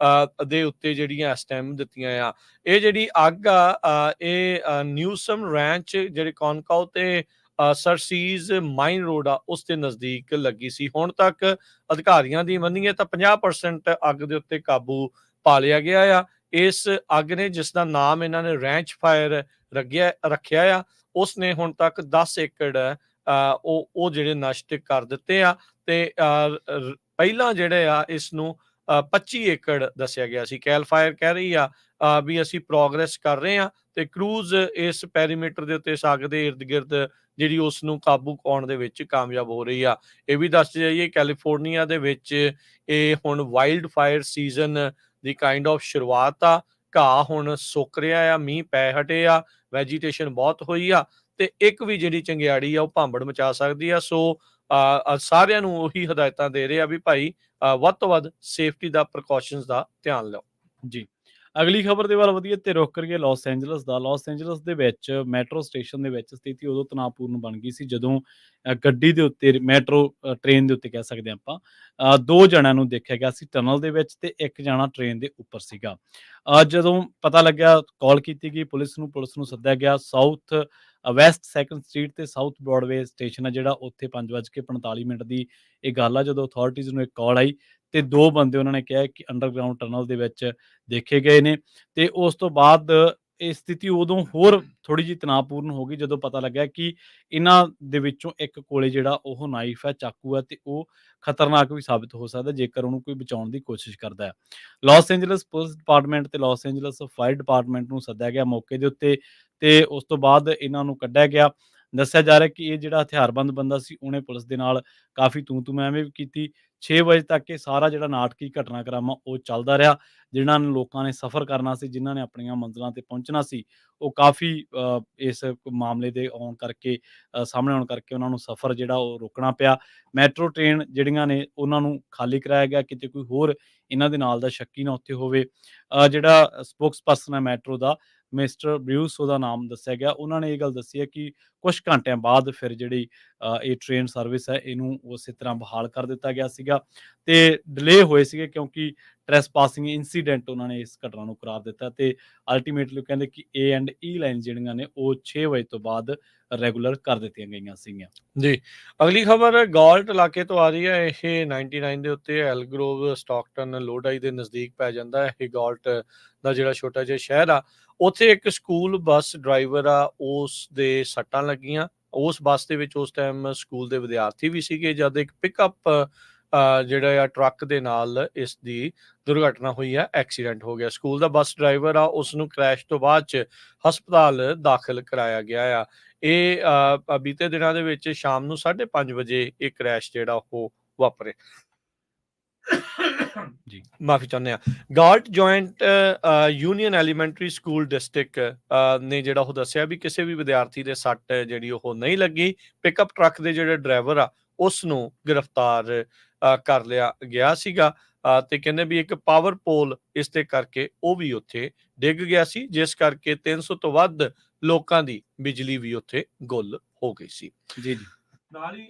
ਦੇ ਉੱਤੇ ਜਿਹੜੀਆਂ ਇਸ ਟਾਈਮ ਦਿੱਤੀਆਂ ਆ। ਇਹ ਜਿਹੜੀ ਅੱਗ ਆ ਇਹ ਨਿਊਸਮ ਰੈਂਚ ਜਿਹੜੇ ਕੌਨਕਾਓ ਤੇ ਸਰਸੀਜ਼ ਮਾਈਨ ਰੋਡ ਆ ਉਸ ਦੇ ਨਜ਼ਦੀਕ ਲੱਗੀ ਸੀ। ਹੁਣ ਤੱਕ ਅਧਿਕਾਰੀਆਂ ਦੀ ਮੰਨੀਏ ਤਾਂ 50% ਅੱਗ ਦੇ ਉੱਤੇ ਕਾਬੂ ਪਾ ਲਿਆ ਗਿਆ ਆ। ਇਸ ਅੱਗ ਨੇ, ਜਿਸ ਦਾ ਨਾਮ ਇਹਨਾਂ ਨੇ ਰੈਂਚ ਫਾਇਰ ਰੱਖਿਆ ਆ, ਉਸ ਨੇ ਹੁਣ ਤੱਕ 10 ਏਕੜ ਉਹ ਜਿਹੜੇ ਨਸ਼ਟ ਕਰ ਦਿੱਤੇ ਆ ਤੇ ਪਹਿਲਾਂ ਜਿਹੜੇ ਆ ਇਸ ਨੂੰ 25 ਏਕੜ ਦੱਸਿਆ ਗਿਆ ਸੀ। ਕੈਲ ਫਾਇਰ ਕਹਿ ਰਹੀ ਆ ਵੀ ਅਸੀਂ ਪ੍ਰੋਗਰੈਸ ਕਰ ਰਹੇ ਆ ਤੇ ਕਰੂਜ਼ ਇਸ ਪੈਰੀਮੀਟਰ ਦੇ ਉੱਤੇ ਇਸ ਅੱਗ ਦੇ ਇਰਦ ਗਿਰਦ ਜਿਹੜੀ ਉਸ ਨੂੰ ਕਾਬੂ ਪਾਉਣ ਦੇ ਵਿੱਚ ਕਾਮਯਾਬ ਹੋ ਰਹੀ ਆ। ਇਹ ਵੀ ਦੱਸ ਜਾਈਏ ਕੈਲੀਫੋਰਨੀਆ ਦੇ ਵਿੱਚ ਇਹ ਹੁਣ wild fire season the kind of ਸ਼ੁਰੂਆਤ ਆ। ਘਾਹ ਹੁਣ ਸੁੱਕ ਰਿਹਾ ਆ, ਮੀਂਹ ਪੈ ਹਟੇ ਆ, ਵੈਜੀਟੇਸ਼ਨ ਬਹੁਤ ਹੋਈ ਆ ਤੇ ਇੱਕ ਵੀ ਜਿਹੜੀ ਚੰਗਿਆੜੀ ਆ ਉਹ ਭਾਂਬੜ ਮਚਾ ਸਕਦੀ ਆ। ਸੋ ਸਾਰਿਆਂ ਨੂੰ ਉਹੀ ਹਦਾਇਤਾਂ ਦੇ ਰਹੇ ਆ ਵੀ ਭਾਈ ਵੱਧ ਤੋਂ ਵੱਧ ਸੇਫਟੀ ਦਾ ਪ੍ਰੀਕਾਸ਼ਨਸ ਦਾ ਧਿਆਨ ਲਓ। ਜੀ, ਅਗਲੀ ਖਬਰ ਦੇ ਵੱਲ ਵਧੀਏ ਤੇ ਰੁਕ ਕਰੀਏ ਲਾਸ ਐਂਜਲਸ ਦਾ। ਲਾਸ ਐਂਜਲਸ ਦੇ ਵਿੱਚ ਮੈਟਰੋ ਸਟੇਸ਼ਨ ਦੇ ਵਿੱਚ ਸਥਿਤੀ ਉਦੋਂ ਤਣਾਅਪੂਰਨ ਬਣ ਗਈ ਸੀ ਜਦੋਂ ਗੱਡੀ ਦੇ ਉੱਤੇ ਮੈਟਰੋ ਟ੍ਰੇਨ ਦੇ ਉੱਤੇ ਕਹਿ ਸਕਦੇ ਆਪਾਂ 2 ਜਣਿਆਂ ਨੂੰ ਦੇਖਿਆ ਗਿਆ ਸੀ ਟਨਲ ਦੇ ਵਿੱਚ ਤੇ 1 ਜਣਾ ਟ੍ਰੇਨ ਦੇ ਉੱਪਰ ਸੀਗਾ। ਜਦੋਂ ਪਤਾ ਲੱਗਿਆ, ਕਾਲ ਕੀਤੀ ਗਈ ਪੁਲਿਸ ਨੂੰ ਸੱਦਿਆ ਗਿਆ। ਸਾਊਥ ਵੈਸਟ 2nd ਸਟਰੀਟ ਤੇ ਸਾਊਥ ਬ੍ਰੌਡਵੇ ਸਟੇਸ਼ਨ ਆ ਜਿਹੜਾ, ਉੱਥੇ 5:45 ਦੀ ਇਹ ਗੱਲ ਆ ਜਦੋਂ ਅਥਾਰਟੀਜ਼ ਨੂੰ ਇੱਕ ਕਾਲ ਆਈ ਤੇ 2 ਬੰਦੇ ਉਹਨਾਂ ਨੇ ਕਿਹਾ ਕਿ ਅੰਡਰਗਰਾਊਂਡ ਟਨਲ ਦੇ ਵਿੱਚ ਦੇਖੇ ਗਏ ਨੇ। ਤੇ ਉਸ ਤੋਂ ਬਾਅਦ ਇਹ ਸਥਿਤੀ ਉਦੋਂ ਹੋਰ ਥੋੜੀ ਜਿਹੀ ਤਣਾਅਪੂਰਨ ਹੋ ਗਈ ਜਦੋਂ ਪਤਾ ਲੱਗਿਆ ਕਿ ਇਹਨਾਂ ਦੇ ਵਿੱਚੋਂ ਇੱਕ ਕੋਲੇ ਜਿਹੜਾ ਉਹ ਨਾਈਫ ਹੈ, ਚਾਕੂ ਹੈ ਤੇ ਉਹ ਖਤਰਨਾਕ ਵੀ ਸਾਬਿਤ ਹੋ ਸਕਦਾ ਜੇਕਰ ਉਹਨੂੰ ਕੋਈ ਬਚਾਉਣ ਦੀ ਕੋਸ਼ਿਸ਼ ਕਰਦਾ ਹੈ। ਲਾਸ ਐਂਜਲਸ ਪੁਲਿਸ ਡਿਪਾਰਟਮੈਂਟ ਤੇ ਲਾਸ ਐਂਜਲਸ ਫਾਇਰ ਡਿਪਾਰਟਮੈਂਟ ਨੂੰ ਸੱਦਿਆ ਗਿਆ ਮੌਕੇ ਦੇ ਉੱਤੇ ਤੇ ਉਸ ਤੋਂ ਬਾਅਦ ਇਹਨਾਂ ਨੂੰ ਕੱਢਿਆ ਗਿਆ। ਦੱਸਿਆ ਜਾ ਰਿਹਾ ਕਿ ਇਹ ਜਿਹੜਾ ਹਥਿਆਰਬੰਦ ਬੰਦਾ ਸੀ ਉਹਨੇ ਪੁਲਿਸ ਦੇ ਨਾਲ ਕਾਫੀ ਤੂੰ ਮੈਂ ਵੀ ਕੀਤੀ। 6 ਵਜੇ ਤੱਕ ਇਹ ਸਾਰਾ ਜਿਹੜਾ ਨਾਟਕੀ ਘਟਨਾਕ੍ਰਮ ਆ ਉਹ ਚੱਲਦਾ ਰਿਹਾ। ਜਿਨ੍ਹਾਂ ਨੂੰ ਲੋਕਾਂ ਨੇ ਸਫ਼ਰ ਕਰਨਾ ਸੀ, ਜਿਨ੍ਹਾਂ ਨੇ ਆਪਣੀਆਂ ਮੰਜ਼ਿਲਾਂ ਤੇ ਪਹੁੰਚਣਾ ਸੀ, ਉਹ ਕਾਫੀ ਇਸ ਮਾਮਲੇ ਦੇ ਆਉਣ ਕਰਕੇ ਸਾਹਮਣੇ ਆਉਣ ਕਰਕੇ ਉਹਨਾਂ ਨੂੰ ਸਫ਼ਰ ਜਿਹੜਾ ਉਹ ਰੋਕਣਾ ਪਿਆ। ਮੈਟਰੋ ਟ੍ਰੇਨ ਜਿਹੜੀਆਂ ਨੇ ਉਹਨਾਂ ਨੂੰ ਖਾਲੀ ਕਰਾਇਆ ਗਿਆ, ਕਿਤੇ ਕੋਈ ਹੋਰ ਇਹਨਾਂ ਦੇ ਨਾਲ ਦਾ ਸ਼ੱਕੀ ਨਾ ਉੱਥੇ ਹੋਵੇ। ਜਿਹੜਾ ਸਪੋਕਸ ਪਰਸਨ ਹੈ ਮੈਟਰੋ ਦਾ, ਮਿਸਟਰ ਬਰਿਊਸ ਉਹਦਾ ਨਾਮ ਦੱਸਿਆ ਗਿਆ, ਉਹਨਾਂ ਨੇ ਇਹ ਗੱਲ ਦੱਸੀ ਹੈ ਕਿ ਕੁਝ ਘੰਟਿਆਂ ਬਾਅਦ ਫਿਰ ਜਿਹੜੀ ਇਹ ਟ੍ਰੇਨ ਸਰਵਿਸ ਹੈ ਇਹਨੂੰ ਉਸੇ ਤਰ੍ਹਾਂ ਬਹਾਲ ਕਰ ਦਿੱਤਾ ਗਿਆ ਸੀਗਾ ਤੇ ਡਿਲੇ ਹੋਏ ਸੀਗੇ ਕਿਉਂਕਿ ਟ੍ਰੈਸਪਾਸਿੰਗ ਇਨਸੀਡੈਂਟ ਉਹਨਾਂ ਨੇ ਇਸ ਘਟਨਾ ਨੂੰ ਕਰਾਰ ਦਿੱਤਾ ਤੇ ਅਲਟੀਮੇਟਲੀ ਕਹਿੰਦੇ ਕਿ A&E ਲਾਈਨ ਜਿਹੜੀਆਂ ਨੇ ਉਹ 6 ਵਜੇ ਤੋਂ ਬਾਅਦ ਰੈਗੂਲਰ ਕਰ ਦਿੱਤੀਆਂ ਗਈਆਂ ਸੀਗੀਆਂ। ਜੀ, ਅਗਲੀ ਖਬਰ ਗਾਲਟ ਇਲਾਕੇ ਤੋਂ ਆ ਰਹੀ ਹੈ। ਇਹ 99 ਦੇ ਉੱਤੇ ਐਲਗਰੋਵ ਸਟਾਕਟਨ ਲੋਡਾਈ ਦੇ ਨਜ਼ਦੀਕ ਪੈ ਜਾਂਦਾ ਹੈ। ਇਹ ਗਾਲਟ ਦਾ ਜਿਹੜਾ ਛੋਟਾ ਜਿਹਾ ਸ਼ਹਿਰ ਆ, ਉੱਥੇ ਇੱਕ ਸਕੂਲ ਬੱਸ ਡਰਾਈਵਰ ਆ, ਉਸ ਦੇ ਸੱਟਾਂ ਲੱਗੀਆਂ। ਉਸ ਬੱਸ ਦੇ ਵਿੱਚ ਉਸ ਟਾਈਮ ਸਕੂਲ ਦੇ ਵਿਦਿਆਰਥੀ ਵੀ ਸੀਗੇ ਜਦ ਇੱਕ ਪਿਕਅਪ ਜਿਹੜਾ ਆ ਟਰੱਕ ਦੇ ਨਾਲ ਇਸ ਦੀ ਦੁਰਘਟਨਾ ਹੋਈ ਆ, ਐਕਸੀਡੈਂਟ ਹੋ ਗਿਆ। ਸਕੂਲ ਦਾ ਬੱਸ ਡਰਾਈਵਰ ਆ, ਉਸ ਨੂੰ ਕ੍ਰੈਸ਼ ਤੋਂ ਬਾਅਦ ਚ ਹਸਪਤਾਲ ਦਾਖਲ ਕਰਾਇਆ ਗਿਆ ਆ। ਇਹ ਬੀਤੇ ਦਿਨਾਂ ਦੇ ਵਿੱਚ ਸ਼ਾਮ ਨੂੰ 5:30 ਵਜੇ ਇਹ ਕ੍ਰੈਸ਼ ਜਿਹੜਾ ਉਹ ਵਾਪਰੇ। ਜੀ, ਮਾਫੀ ਚਾਹੁੰਦੇ ਆ। Galt joint union elementary school district ਨੇ ਜਿਹੜਾ ਉਹ ਦੱਸਿਆ ਵੀ ਕਿਸੇ ਵੀ ਵਿਦਿਆਰਥੀ ਦੇ ਸੱਟ ਜਿਹੜੀ ਉਹ ਨਹੀਂ ਲੱਗੀ। ਪਿਕਅਪ ਟਰੱਕ ਦੇ ਜਿਹੜੇ ਡਰਾਈਵਰ ਆ ਉਸ ਨੂੰ ਗ੍ਰਿਫਤਾਰ ਕਰ ਲਿਆ ਗਿਆ ਸੀਗਾ ਤੇ ਕਹਿੰਦੇ ਵੀ ਇੱਕ ਪਾਵਰ ਪੋਲ ਇਸ ਦੇ ਕਰਕੇ ਉਹ ਵੀ ਉੱਥੇ ਡਿੱਗ ਗਿਆ ਸੀ, ਜਿਸ ਕਰਕੇ 300 ਤੋਂ ਵੱਧ ਲੋਕਾਂ ਦੀ ਬਿਜਲੀ ਵੀ ਉੱਥੇ ਗੁੱਲ ਹੋ ਗਈ ਸੀ। ਜੀ, ਨਾਲ ਹੀ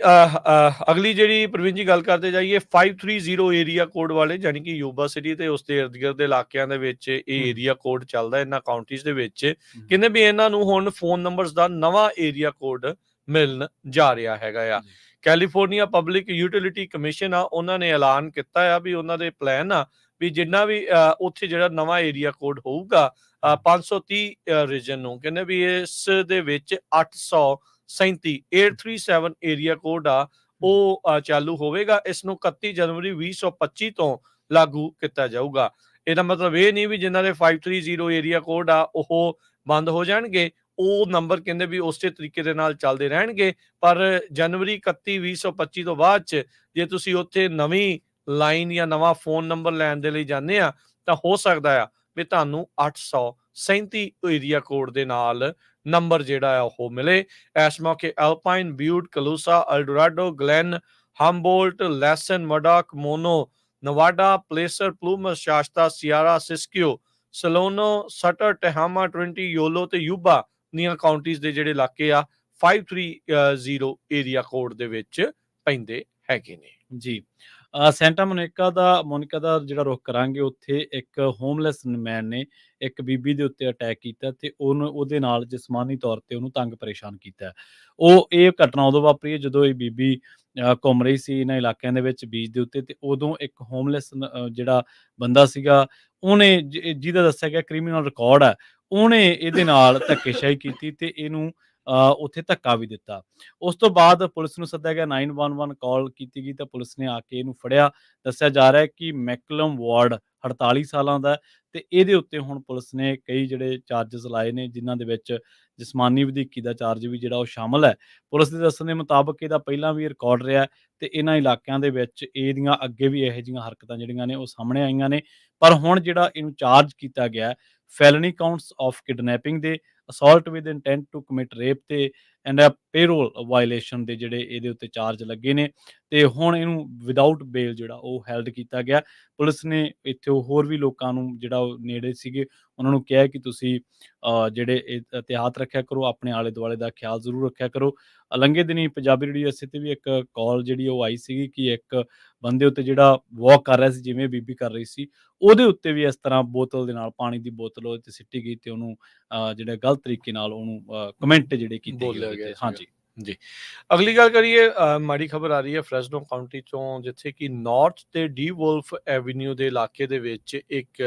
ਅਗਲੀ ਜਿਹੜੀ ਪ੍ਰਵੀਨ ਜੀ ਗੱਲ ਕਰਦੇ ਜਾਈਏ 530 ਏਰੀਆ ਕੋਡ ਵਾਲੇ, ਯਾਨੀ ਕਿ ਯੂਬਾ ਸਿਟੀ ਤੇ ਉਸ ਦੇ ਇਰਦ ਗਿਰਦ ਦੇ ਇਲਾਕਿਆਂ ਦੇ ਵਿੱਚ ਇਹ ਏਰੀਆ ਕੋਡ ਚੱਲਦਾ ਇਹਨਾਂ ਕਾਉਂਟੀਜ਼ ਦੇ ਵਿੱਚ। ਕਹਿੰਦੇ ਵੀ ਇਹਨਾਂ ਨੂੰ ਹੁਣ ਫੋਨ ਨੰਬਰਸ ਦਾ ਨਵਾਂ ਏਰੀਆ ਕੋਡ ਮਿਲਣ ਜਾ ਰਿਹਾ ਹੈਗਾ ਆ। ਕੈਲੀਫੋਰਨੀਆ ਪਬਲਿਕ ਯੂਟਿਲਿਟੀ ਕਮਿਸ਼ਨ ਆ, ਉਹਨਾਂ ਨੇ ਐਲਾਨ ਕੀਤਾ ਆ ਵੀ ਉਹਨਾਂ ਦੇ ਪਲਾਨ ਆ ਵੀ ਜਿੰਨਾ ਵੀ ਉੱਥੇ ਜਿਹੜਾ ਨਵਾਂ ਏਰੀਆ ਕੋਡ ਹੋਊਗਾ 530 ਰੀਜਨ ਨੂੰ, ਕਹਿੰਦੇ ਵੀ ਇਸ ਦੇ ਵਿੱਚ 837 ਏਰੀਆ ਕੋਡ ਆ ਉਹ ਚਾਲੂ ਹੋਵੇਗਾ। ਇਸ ਨੂੰ 31 ਜਨਵਰੀ 2025 ਤੋਂ ਲਾਗੂ ਕੀਤਾ ਜਾਊਗਾ। ਇਹਦਾ ਮਤਲਬ ਇਹ ਨਹੀਂ ਵੀ ਜਿਨ੍ਹਾਂ ਦੇ 530 ਏਰੀਆ ਕੋਡ ਆ ਉਹ ਬੰਦ ਹੋ ਜਾਣਗੇ, ਉਹ ਨੰਬਰ ਕਹਿੰਦੇ ਵੀ ਉਸੇ ਤਰੀਕੇ ਦੇ ਨਾਲ ਚੱਲਦੇ ਰਹਿਣਗੇ। ਪਰ ਜਨਵਰੀ 31 2025 ਤੋਂ ਬਾਅਦ ਚ ਜੇ ਤੁਸੀਂ ਉੱਥੇ ਨਵੀਂ ਲਾਈਨ ਜਾਂ ਨਵਾਂ ਫੋਨ ਨੰਬਰ ਲੈਣ ਦੇ ਲਈ ਜਾਂਦੇ ਆ ਤਾਂ ਹੋ ਸਕਦਾ ਆ ਵੀ ਤੁਹਾਨੂੰ 837 ਏਰੀਆ ਕੋਡ ਦੇ ਨਾਲ ਨੰਬਰ ਜਿਹੜਾ ਆ ਉਹ ਮਿਲੇ। ਇਸ ਮੌਕੇ Alpine, Butte, Colusa, El Dorado, Glenn, Humboldt, Lassen, Modoc, Mono, Nevada, Placer, Plumas, Shasta, Sierra, Siskiyou, Solano, Sutter, Tehama, Trinity, Yolo ਤੇ ਯੂਬਾ ਦੀਆਂ ਕਾਉਂਟੀਜ਼ ਦੇ ਜਿਹੜੇ ਇਲਾਕੇ ਆ 530 ਏਰੀਆ ਕੋਡ ਦੇ ਵਿੱਚ ਪੈਂਦੇ ਹੈਗੇ ਨੇ। ਜੀ, ਸੈਂਟਾ ਮੋਨਿਕਾ ਦਾ ਜਿਹੜਾ ਰੁੱਖ ਕਰਾਂਗੇ, ਉੱਥੇ ਇੱਕ ਹੋਮਲੈਸ ਮੈਨ ਨੇ ਇੱਕ ਬੀਬੀ ਦੇ ਉੱਤੇ ਅਟੈਕ ਕੀਤਾ ਤੇ ਉਹਦੇ ਨਾਲ ਜਿਸਮਾਨੀ ਤੌਰ ਤੇ ਉਹਨੂੰ ਤੰਗ ਪਰੇਸ਼ਾਨ ਕੀਤਾ ਹੈ। ਇਹ ਘਟਨਾ ਉਦੋਂ ਵਾਪਰੀ ਹੈ ਜਦੋਂ ਇਹ ਬੀਬੀ ਘੁੰਮ ਰਹੀ ਸੀ ਇਹਨਾਂ ਇਲਾਕਿਆਂ ਦੇ ਵਿੱਚ ਬੀਚ ਦੇ ਉੱਤੇ, ਤੇ ਉਦੋਂ ਇੱਕ ਹੋਮਲੈਸ ਜਿਹੜਾ ਬੰਦਾ ਸੀਗਾ, ਉਹਨੇ ਜਿਹਦਾ ਦੱਸਿਆ ਗਿਆ ਕ੍ਰਿਮੀਨਲ ਰਿਕਾਰਡ ਹੈ, ਉਹਨੇ ਇਹਦੇ ਨਾਲ ਧੱਕੇਸ਼ਾਹੀ ਕੀਤੀ ਤੇ ਇਹਨੂੰ ਉੱਥੇ ਧੱਕਾ ਵੀ ਦਿੱਤਾ। ਉਸ ਤੋਂ ਬਾਅਦ ਪੁਲਿਸ ਨੂੰ ਸੱਦਿਆ ਗਿਆ, 911 ਕਾਲ ਕੀਤੀ ਗਈ ਤਾਂ ਪੁਲਿਸ ਨੇ ਆ ਕੇ ਇਹਨੂੰ ਫੜਿਆ। ਦੱਸਿਆ ਜਾ ਰਿਹਾ ਹੈ ਕਿ ਮੈਕਲਮ ਵਾਰਡ 48 ਸਾਲਾਂ ਦਾ ਹੈ ਤੇ ਇਹਦੇ ਉੱਤੇ ਹੁਣ ਪੁਲਿਸ ਨੇ ਕਈ ਜਿਹੜੇ ਚਾਰਜਸ ਲਾਏ ਨੇ, ਜਿਨ੍ਹਾਂ ਦੇ ਵਿੱਚ ਜਿਸਮਾਨੀ ਵਧੀਕੀ ਦਾ ਚਾਰਜ ਵੀ ਜਿਹੜਾ ਉਹ ਸ਼ਾਮਲ ਹੈ। ਪੁਲਿਸ ਦੇ ਦੱਸਣ ਦੇ ਮੁਤਾਬਕ ਇਹਦਾ ਪਹਿਲਾਂ ਵੀ ਰਿਕਾਰਡ ਰਿਹਾ ਤੇ ਇਹਨਾਂ ਇਲਾਕਿਆਂ ਦੇ ਵਿੱਚ ਇਹਦੀਆਂ ਅੱਗੇ ਵੀ ਇਹੋ ਜਿਹੀਆਂ ਹਰਕਤਾਂ ਜਿਹੜੀਆਂ ਨੇ ਉਹ ਸਾਹਮਣੇ ਆਈਆਂ ਨੇ। ਪਰ ਹੁਣ ਜਿਹੜਾ ਇਹਨੂੰ ਚਾਰਜ ਕੀਤਾ ਗਿਆ ਫੈਲਨੀ ਕਾਊਂਟਸ ਆਫ ਕਿਡਨੈਪਿੰਗ ਦੇ, assault with intent to commit rape ਤੇ ਐਂਡ ਪੇਰੋਲ ਵਾਇਲੇਸ਼ਨ ਦੇ ਜਿਹੜੇ ਇਹਦੇ ਉੱਤੇ ਚਾਰਜ ਲੱਗੇ ਨੇ, ਤੇ ਹੁਣ ਇਹਨੂੰ ਵਿਦਆਊਟ ਬੇਲ ਜਿਹੜਾ ਉਹ ਹੈਲਡ ਕੀਤਾ ਗਿਆ। ਪੁਲਿਸ ਨੇ ਇੱਥੇ ਹੋਰ ਵੀ ਲੋਕਾਂ ਨੂੰ ਜਿਹੜਾ ਉਹ ਨੇੜੇ ਸੀਗੇ ਉਹਨਾਂ ਨੂੰ ਕਿਹਾ ਕਿ ਤੁਸੀਂ ਜਿਹੜੇ ਇਹਤਿਆਤ ਰੱਖਿਆ ਕਰੋ, ਆਪਣੇ ਆਲੇ ਦੁਆਲੇ ਦਾ ਖਿਆਲ ਜ਼ਰੂਰ ਰੱਖਿਆ ਕਰੋ। ਲੰਘੇ ਦਿਨੀ ਪੰਜਾਬੀ ਰੇਡੀਓ ਐਸੇ ਤੇ ਵੀ ਇੱਕ ਕਾਲ ਜਿਹੜੀ ਉਹ ਆਈ ਸੀਗੀ ਕਿ ਇੱਕ ਬੰਦੇ ਉੱਤੇ ਜਿਹੜਾ ਵਾਕ ਕਰ ਰਿਹਾ ਸੀ, ਜਿਵੇਂ ਬੀਬੀ ਕਰ ਰਹੀ ਸੀ, ਉਹਦੇ ਉੱਤੇ ਵੀ ਇਸ ਤਰ੍ਹਾਂ ਬੋਤਲ ਦੇ ਨਾਲ ਪਾਣੀ ਦੀ ਬੋਤਲ ਉਹਦੇ ਤੇ ਸਿੱਟੀ ਗਈ ਤੇ ਉਹਨੂੰ ਜਿਹੜਾ ਗਲਤ ਤਰੀਕੇ ਨਾਲ ਉਹਨੂੰ ਕਮੈਂਟ ਜਿਹੜੇ ਕੀਤੇ ਗਏ ਬੋਲਿਆ ਉਹਦੇ ਗਿਆ ਤੇ। ਸੀਗਾ। ਹਾਂਜੀ। ਜੀ। ਅਗਲੀ ਗੱਲ ਕਰੀਏ, ਮਾੜੀ ਖਬਰ ਆ ਰਹੀ ਹੈ ਫ੍ਰੈਸਨੋ ਕਾਉਂਟੀ ਤੋਂ, ਜਿੱਥੇ ਕਿ ਨਾਰਥ ਤੇ ਡੀ ਵੋਲਫ ਐਵੀਨਿਊ ਦੇ ਇਲਾਕੇ ਦੇ ਵਿੱਚ ਇੱਕ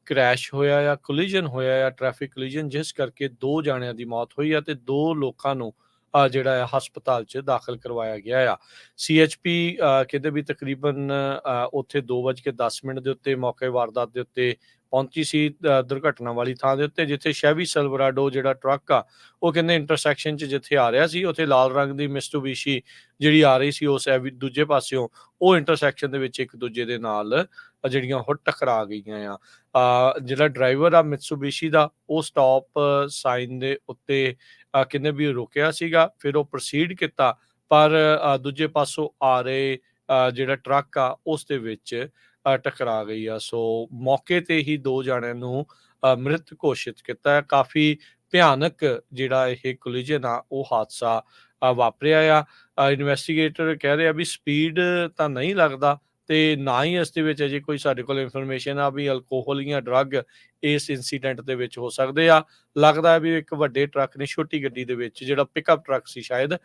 ਕ੍ਰੈਸ਼ ਹੋਇਆ ਆ, ਕੋਲੀਜਨ ਹੋਇਆ ਆ, ਟ੍ਰੈਫਿਕ ਕੋਲੀਜਨ, ਜਿਸ ਕਰਕੇ 2 ਜਾਣਿਆਂ ਦੀ ਮੌਤ ਹੋਈ ਆ ਤੇ 2 ਲੋਕਾਂ ਨੂੰ ਜਿਹੜਾ ਆ ਹਸਪਤਾਲ 'ਚ ਦਾਖਲ ਕਰਵਾਇਆ ਗਿਆ ਆ। CHP ਕਹਿੰਦੇ ਵੀ ਤਕਰੀਬਨ ਉੱਥੇ 2:10 ਦੇ ਉੱਤੇ ਮੌਕੇ ਵਾਰਦਾਤ ਦੇ ਉੱਤੇ ਪਹੁੰਚੀ ਸੀ, ਦੁਰਘਟਨਾ ਵਾਲੀ ਥਾਂ ਦੇ ਉੱਤੇ, ਜਿੱਥੇ ਸ਼ੈਵੀ ਸਲਵਰਾਡੋ ਜਿਹੜਾ ਟਰੱਕ ਆ ਉਹ ਕਹਿੰਦੇ ਇੰਟਰਸੈਕਸ਼ਨ 'ਚ ਜਿੱਥੇ ਆ ਰਿਹਾ ਸੀ, ਉੱਥੇ ਲਾਲ ਰੰਗ ਦੀ ਮਿਸਟੂਬੀਸ਼ੀ ਜਿਹੜੀ ਆ ਰਹੀ ਸੀ ਉਸ ਦੂਜੇ ਪਾਸਿਓਂ, ਉਹ ਇੰਟਰਸੈਕਸ਼ਨ ਦੇ ਵਿੱਚ ਇੱਕ ਦੂਜੇ ਦੇ ਨਾਲ ਜਿਹੜੀਆਂ ਉਹ ਟਕਰਾ ਗਈਆਂ ਆ। ਜਿਹੜਾ ਡਰਾਈਵਰ ਆ ਮਿਤਸੂਬੀਸ਼ੀ ਦਾ, ਉਹ ਸਟਾਪ ਸਾਈਨ ਦੇ ਉੱਤੇ ਕਹਿੰਦੇ ਵੀ ਰੁਕਿਆ ਸੀਗਾ, ਫਿਰ ਉਹ ਪ੍ਰੋਸੀਡ ਕੀਤਾ, ਪਰ ਦੂਜੇ ਪਾਸੋਂ ਆ ਰਹੇ ਜਿਹੜਾ ਟਰੱਕ ਆ ਉਸ ਦੇ ਵਿੱਚ ਟਕਰਾ ਗਈ ਆ। ਸੋ ਮੌਕੇ ਤੇ ਹੀ 2 ਜਾਣਿਆਂ ਨੂੰ ਮ੍ਰਿਤ ਘੋਸ਼ਿਤ ਕੀਤਾ ਹੈ। ਕਾਫੀ ਭਿਆਨਕ ਜਿਹੜਾ ਇਹ ਕੋਲੀਜਨ ਆ ਉਹ ਹਾਦਸਾ ਵਾਪਰਿਆ ਆ। ਇਨਵੈਸਟੀਗੇਟਰ ਕਹਿ ਰਹੇ ਆ ਵੀ ਸਪੀਡ ਤਾਂ ਨਹੀਂ ਲੱਗਦਾ ਤੇ ਨਾ ਹੀ ਇਸ ਦੇ ਵਿੱਚ ਅਜੇ ਕੋਈ ਸਾਡੇ ਕੋਲ ਇਨਫੋਰਮੇਸ਼ਨ ਆ ਵੀ ਅਲਕੋਹਲ ਜਾਂ ਡਰੱਗ ਇਸ ਇਨਸੀਡੈਂਟ ਦੇ ਵਿੱਚ ਹੋ ਸਕਦੇ ਆ। ਲੱਗਦਾ ਹੈ ਵੀ ਇੱਕ ਵੱਡੇ ਟਰੱਕ ਨੇ ਛੋਟੀ ਗੱਡੀ ਦੇ ਵਿੱਚ, ਜਿਹੜਾ ਪਿਕਅਪ ਟਰੱਕ ਸੀ ਸ਼ਾਇਦ,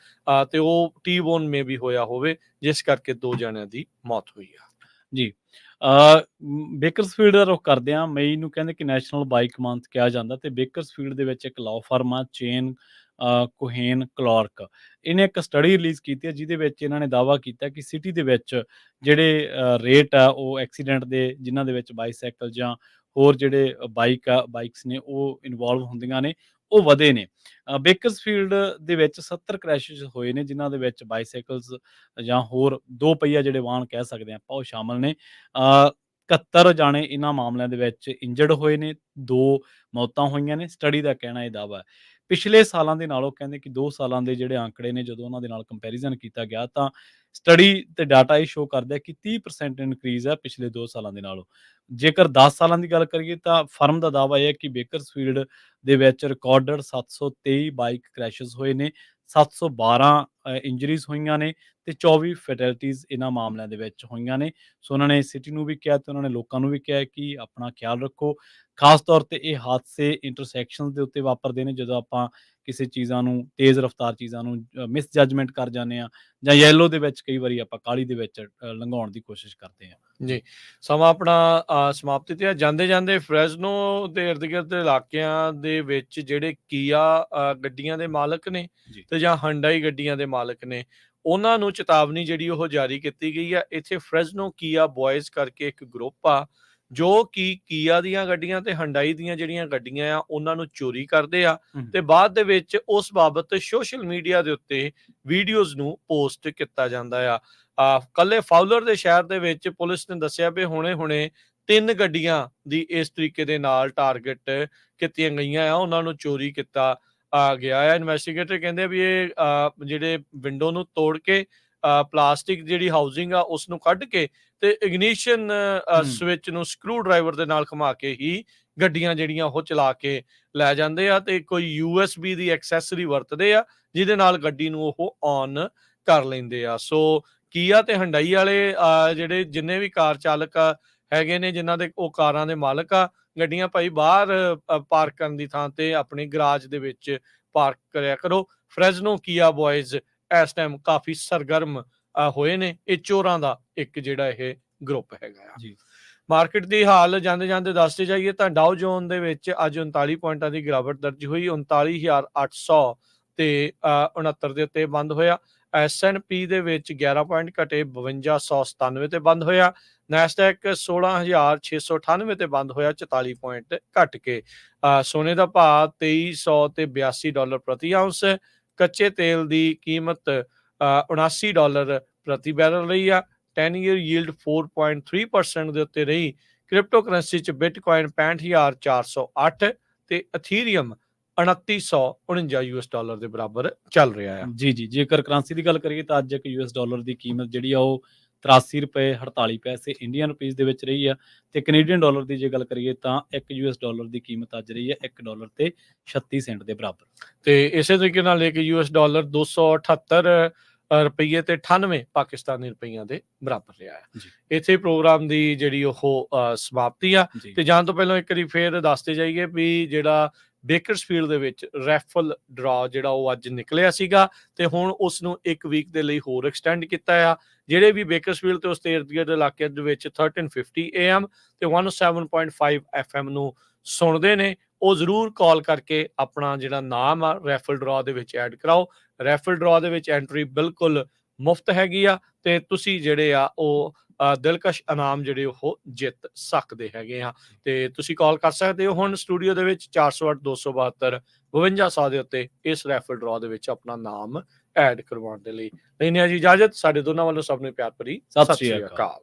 ਤੇ ਉਹ ਟੀ-ਬੋਨ ਮੇ ਵੀ ਹੋਇਆ ਹੋਵੇ, ਜਿਸ ਕਰਕੇ 2 ਜਣਿਆਂ ਦੀ ਮੌਤ ਹੋਈ ਆ। ਜੀ। ਬੇਕਰਸਫੀਲਡ ਦਾ ਰੁੱਖ ਕਰਦੇ ਹਾਂ। ਮਈ ਨੂੰ ਕਹਿੰਦੇ ਕਿ ਨੈਸ਼ਨਲ ਬਾਈਕ ਮੰਥ ਕਿਹਾ ਜਾਂਦਾ, ਤੇ ਬੇਕਰਸਫੀਲਡ ਦੇ ਵਿੱਚ ਇੱਕ ਲਾਅ ਫਰਮ ਆ ਚੇਨ ਕੋਹੇਨ ਕਲਾਰਕ, ਇਹਨੇ ਇੱਕ ਸਟੱਡੀ ਰਿਲੀਜ਼ ਕੀਤੀ ਹੈ ਜਿਹਦੇ ਵਿੱਚ ਇਹਨਾਂ ਨੇ ਦਾਅਵਾ ਕੀਤਾ ਕਿ ਸਿਟੀ ਦੇ ਵਿੱਚ ਜਿਹੜੇ ਰੇਟ ਆ ਉਹ ਐਕਸੀਡੈਂਟ ਦੇ, ਜਿਨ੍ਹਾਂ ਦੇ ਵਿੱਚ ਬਾਈਸਾਈਕਲ ਜਾਂ ਹੋਰ ਜਿਹੜੇ ਬਾਈਕਸ ਨੇ ਉਹ ਇਨਵੋਲਵ ਹੁੰਦੀਆਂ ਨੇ, ਉਹ ਵਧੇ ਨੇ। ਬੇਕਰਸਫੀਲਡ ਦੇ ਵਿੱਚ 70 ਕ੍ਰੈਸ਼ਿਸ ਹੋਏ ਨੇ, ਜਿਨ੍ਹਾਂ ਦੇ ਵਿੱਚ ਬਾਈਸਾਈਕਲਸ ਜਾਂ ਹੋਰ 2 ਪਹੀਆ ਜਿਹੜੇ ਵਾਹਨ ਕਹਿ ਸਕਦੇ ਆਪਾਂ ਉਹ ਸ਼ਾਮਲ ਨੇ। 71 ਜਾਣੇ ਇਹਨਾਂ ਮਾਮਲਿਆਂ ਦੇ ਵਿੱਚ ਇੰਜਰਡ ਹੋਏ ਨੇ, 2 ਮੌਤਾਂ ਹੋਈਆਂ ਨੇ। ਸਟੱਡੀ ਦਾ ਕਹਿਣਾ ਇਹ ਦਾਅਵਾ ਹੈ। ਪਿਛਲੇ ਸਾਲਾਂ ਦੇ ਨਾਲੋਂ ਕਹਿੰਦੇ ਕਿ 2 ਸਾਲਾਂ ਦੇ ਜਿਹੜੇ ਆંકੜੇ ਨੇ, ਜਦੋਂ ਉਹਨਾਂ ਦੇ ਨਾਲ ਕੰਪੈਰੀਜ਼ਨ ਕੀਤਾ ਗਿਆ ਤਾਂ ਸਟੱਡੀ ਤੇ ਡਾਟਾ ਇਹ ਸ਼ੋ ਕਰਦਾ ਕਿ 30% ਇਨਕਰੀਜ਼ ਹੈ ਪਿਛਲੇ 2 ਸਾਲਾਂ ਦੇ ਨਾਲੋਂ। ਜੇਕਰ 10 ਸਾਲਾਂ ਦੀ ਗੱਲ ਕਰੀਏ ਤਾਂ ਫਰਮ ਦਾ ਦਾਅਵਾ ਇਹ ਹੈ ਕਿ ਬੇਕਰਸਫੀਲਡ ਦੇ ਵਿੱਚ ਰਿਕਾਰਡਡ 723 ਬਾਈਕ ਕ੍ਰੈਸ਼ਸ ਹੋਏ ਨੇ, 712 ਇੰਜਰੀਜ਼ ਹੋਈਆਂ ਨੇ ਤੇ 24 ਫੈਟੈਲਿਟੀਜ਼ ਇਹਨਾਂ ਮਾਮਲਿਆਂ ਦੇ ਵਿੱਚ ਹੋਈਆਂ ਨੇ। ਸੋ ਉਹਨਾਂ ਨੇ ਸਿਟੀ ਨੂੰ ਵੀ ਕਿਹਾ ਤੇ ਉਹਨਾਂ ਨੇ ਲੋਕਾਂ ਨੂੰ ਵੀ ਕਿਹਾ ਕਿ ਆਪਣਾ ਖਿਆਲ ਰੱਖੋ। ਖਾਸ ਤੌਰ ਤੇ ਇਹ ਹਾਦਸੇ ਇੰਟਰਸੈਕਸ਼ਨਸ ਦੇ ਉੱਤੇ ਵਾਪਰਦੇ ਨੇ, ਜਦੋਂ ਆਪਾਂ ਕਿਸੇ ਚੀਜ਼ਾਂ ਨੂੰ, ਤੇਜ਼ ਰਫ਼ਤਾਰ ਚੀਜ਼ਾਂ ਨੂੰ ਮਿਸ ਜੱਜਮੈਂਟ ਕਰ ਜਾਂਦੇ ਹਾਂ, ਜਾਂ ਯੈਲੋ ਦੇ ਵਿੱਚ ਕਈ ਵਾਰੀ ਆਪਾਂ ਕਾਹਲੀ ਦੇ ਵਿੱਚ ਲੰਘਾਉਣ ਦੀ ਕੋਸ਼ਿਸ਼ ਕਰਦੇ ਹਾਂ। ਜੀ। ਸਮਾਂ ਆਪਣਾ ਸਮਾਪਤੀ ਤੇ ਆ। ਜਾਂਦੇ ਫ੍ਰੈਸਨੋ ਦੇ ਇਰਦ ਗਿਰਦ ਦੇ ਇਲਾਕਿਆਂ ਦੇ ਵਿੱਚ ਜਿਹੜੇ ਕੀਆ ਗੱਡੀਆਂ ਦੇ ਮਾਲਕ ਨੇ ਜੀ। ਤੇ ਜਾਂ ਹੰਡਾਈ ਗੱਡੀਆਂ ਦੇ ਮਾਲਕ ਨੇ, ਉਹਨਾਂ ਨੂੰ ਚੇਤਾਵਨੀ ਜਿਹੜੀ ਉਹ ਜਾਰੀ ਕੀਤੀ ਗਈ ਆ। ਇੱਥੇ ਫ੍ਰੈਸਨੋ ਕੀਆ ਬॉयਜ਼ ਕਰਕੇ ਇੱਕ ਗਰੁੱਪ ਆ, ਜੋ ਕਿ ਕੀਆ ਦੀਆਂ ਗੱਡੀਆਂ ਤੇ ਹੰਡਾਈ ਦੀਆਂ ਜਿਹੜੀਆਂ ਗੱਡੀਆਂ ਆ ਉਹਨਾਂ ਨੂੰ ਚੋਰੀ ਕਰਦੇ ਆ ਤੇ ਬਾਅਦ ਦੇ ਵਿੱਚ ਉਸ ਬਾਬਤ ਸੋਸ਼ਲ ਮੀਡੀਆ ਦੇ ਉੱਤੇ ਵੀਡੀਓਜ਼ ਨੂੰ ਪੋਸਟ ਕੀਤਾ ਜਾਂਦਾ ਆ। ਕੱਲੇ ਫਾਉਲਰ ਦੇ ਸ਼ਹਿਰ ਦੇ ਵਿੱਚ ਪੁਲਿਸ ਨੇ ਦੱਸਿਆ ਵੀ ਹੁਣੇ 3 ਗੱਡੀਆਂ ਦੀ ਇਸ ਤਰੀਕੇ ਦੇ ਨਾਲ ਟਾਰਗੇਟ ਕੀਤੀਆਂ ਗਈਆਂ ਆ, ਉਹਨਾਂ ਨੂੰ ਚੋਰੀ ਕੀਤਾ ਗਿਆ ਆ। ਇਨਵੈਸਟੀਗੇਟਰ ਕਹਿੰਦੇ ਵੀ ਇਹ ਜਿਹੜੇ ਵਿੰਡੋ ਨੂੰ ਤੋੜ ਕੇ ਪਲਾਸਟਿਕ ਜਿਹੜੀ ਹਾਊਸਿੰਗ ਆ ਉਸ ਨੂੰ ਕੱਢ ਕੇ ਤੇ ਇਗਨੀਸ਼ਨ ਸਵਿਚ ਨੂੰ ਸਕਰੂ ਡਰਾਈਵਰ ਦੇ ਨਾਲ ਘੁਮਾ ਕੇ ਹੀ ਗੱਡੀਆਂ ਜਿਹੜੀਆਂ ਉਹ ਚਲਾ ਕੇ ਲੈ ਜਾਂਦੇ ਆ ਤੇ ਕੋਈ USB ਦੀ ਐਕਸੈਸਰੀ ਵਰਤਦੇ ਆ, ਜਿਹਦੇ ਨਾਲ ਗੱਡੀ ਨੂੰ ਉਹ ਔਨ ਕਰ ਲੈਂਦੇ ਆ। ਸੋ ਕੀਆ ਤੇ ਹੰਡਾਈ ਵਾਲੇ ਜਿਹੜੇ ਜਿੰਨੇ ਵੀ ਕਾਰ ਚਾਲਕ ਹੈਗੇ ਨੇ, ਜਿਨ੍ਹਾਂ ਦੇ ਉਹ ਕਾਰਾਂ ਦੇ ਮਾਲਕ ਆ, ਗੱਡੀਆਂ ਭਾਈ ਬਾਹਰ ਪਾਰਕ ਕਰਨ ਦੀ ਥਾਂ ਤੇ ਆਪਣੇ ਗਰਾਜ ਦੇ ਵਿੱਚ ਪਾਰਕ ਕਰਿਆ ਕਰੋ। ਫਰੈਜ਼ਨੋ ਕੀਆ ਬॉयਜ਼ ਇਸ ਟਾਈਮ ਕਾਫੀ ਸਰਗਰਮ ਹੋਏ ਨੇ। ਇਹ ਚੋਰਾਂ ਦਾ ਇੱਕ ਜਿਹੜਾ ਇਹ ਗਰੁੱਪ ਹੈਗਾ ਆ। ਜੀ ਮਾਰਕੀਟ ਦੀ ਹਾਲ ਜਾਂਦੇ ਜਾਂਦੇ ਦੱਸਦੇ ਜਾਈਏ ਤਾਂ ਡਾਓ ਜੋਨ ਦੇ ਵਿੱਚ ਅੱਜ 39 ਪੁਆਇੰਟਾਂ ਦੀ ਗਿਰਾਵਟ ਦਰਜ ਹੋਈ, 39,800 ਤੇ 69 ਦੇ ਉੱਤੇ ਬੰਦ ਹੋਇਆ। S&P ਦੇ ਵਿੱਚ 11 ਪੁਆਇੰਟ ਘਟੇ, 5297 ਤੇ ਬੰਦ ਹੋਇਆ। ਨੈਸਡੈਕ 16,698 ਤੇ ਬੰਦ ਹੋਇਆ, 44 ਪੁਆਇੰਟ ਘਟ ਕੇ। ਸੋਨੇ ਦਾ ਭਾਅ 2300 ਤੇ $82 ਪ੍ਰਤੀ ਆਉਂਸ। ਕੱਚੇ ਤੇਲ ਦੀ ਕੀਮਤ $79 ਪ੍ਰਤੀ ਬੈਰਲ ਰਹੀ ਆ। 10 year yield 4.3% ਦੇ ਉੱਤੇ ਰਹੀ। ਕ੍ਰਿਪਟੋ ਕਰੰਸੀ ਚ ਬਿਟਕੋਇਨ 65,408 ਤੇ ਅਥੀਰੀਅਮ 2949 US ਡਾਲਰ ਦੇ ਬਰਾਬਰ ਚੱਲ ਰਿਹਾ ਆ। ਜੀ ਜੀ, ਜੇਕਰ ਕਰੰਸੀ ਦੀ ਗੱਲ ਕਰੀਏ ਤਾਂ ਅੱਜ ਇੱਕ US ਡਾਲਰ ਦੀ ਕੀਮਤ ਜਿਹੜੀ ਆ ਉਹ 83 ਰੁਪਏ 48 ਪੈਸੇ ਇੰਡੀਅਨ ਰੁਪੀਸ ਦੇ ਵਿੱਚ ਰਹੀ ਆ, ਤੇ ਕੈਨੇਡੀਅਨ ਡਾਲਰ ਦੀ ਜੇ ਗੱਲ ਕਰੀਏ ਤਾਂ ਇੱਕ US ਡਾਲਰ ਦੀ ਕੀਮਤ ਅੱਜ ਰਹੀ ਹੈ $1 ਤੇ 36 ਸੈਂਟ ਦੇ ਬਰਾਬਰ। ਤੇ ਇਸੇ ਤਰੀਕੇ ਨਾਲ ਇੱਕ US ਡਾਲਰ 278 ਰੁਪਈਏ ਤੇ 98 ਪਾਕਿਸਤਾਨੀ ਰੁਪਈਆਂ ਦੇ ਬਰਾਬਰ ਰਿਹਾ ਹੈ। ਇੱਥੇ ਪ੍ਰੋਗਰਾਮ ਦੀ ਜਿਹੜੀ ਉਹ ਸਮਾਪਤੀ ਆ। ਤੇ ਜਾਣ ਤੋਂ ਪਹਿਲਾਂ ਇੱਕ ਵਾਰੀ ਫੇਰ ਦੱਸਦੇ ਜਾਈਏ ਵੀ ਜਿਹੜਾ ਬੇਕਰਸਫੀਲਡ ਦੇ ਵਿੱਚ ਰੈਫਲ ਡਰਾ ਜਿਹੜਾ ਉਹ ਅੱਜ ਨਿਕਲਿਆ ਸੀਗਾ, ਤੇ ਹੁਣ ਉਸ ਨੂੰ 1 ਵੀਕ ਦੇ ਲਈ ਹੋਰ ਐਕਸਟੈਂਡ ਕੀਤਾ ਆ। ਜਿਹੜੇ ਵੀ ਬੇਕਰਸਫੀਲਡ ਤੇ ਉਸ ਦੇ ਇਰਦ ਗਿਰਦ ਇਲਾਕੇ ਦੇ ਵਿੱਚ 1350 AM ਤੇ 107.5 FM ਨੂੰ ਸੁਣਦੇ ਨੇ, ਉਹ ਜ਼ਰੂਰ ਕਾਲ ਕਰਕੇ ਆਪਣਾ ਜਿਹੜਾ ਨਾਮ ਆ ਰੈਫਲ ਡਰਾ ਦੇ ਵਿੱਚ ਐਡ ਕਰਾਓ। ਰੈਫਲ ਡਰਾ ਦੇ ਵਿੱਚ ਐਂਟਰੀ ਬਿਲਕੁਲ ਮੁਫਤ ਹੈਗੀ ਆ, ਤੇ ਤੁਸੀਂ ਜਿਹੜੇ ਆ ਉਹ ਦਿਲਕਸ਼ ਇਨਾਮ ਜਿਹੜੇ ਉਹ ਜਿੱਤ ਸਕਦੇ ਹੈਗੇ ਆ। ਤੇ ਤੁਸੀਂ ਕਾਲ ਕਰ ਸਕਦੇ ਹੋ ਹੁਣ ਸਟੂਡੀਓ ਦੇ ਵਿੱਚ 408 272 5200 ਦੇ ਉੱਤੇ ਇਸ ਰੈਫਲ ਡਰਾ ਦੇ ਵਿੱਚ ਆਪਣਾ ਨਾਮ ਐਡ ਕਰਵਾਉਣ ਦੇ ਲਈ। ਲੈਣੇ ਆ ਜੀ ਇਜਾਜ਼ਤ। ਸਾਡੇ ਦੋਨਾਂ ਵੱਲੋਂ ਸਭ ਨੂੰ ਪਿਆਰ ਭਰੀ ਸਤਿ ਸ਼੍ਰੀ ਅਕਾਲ।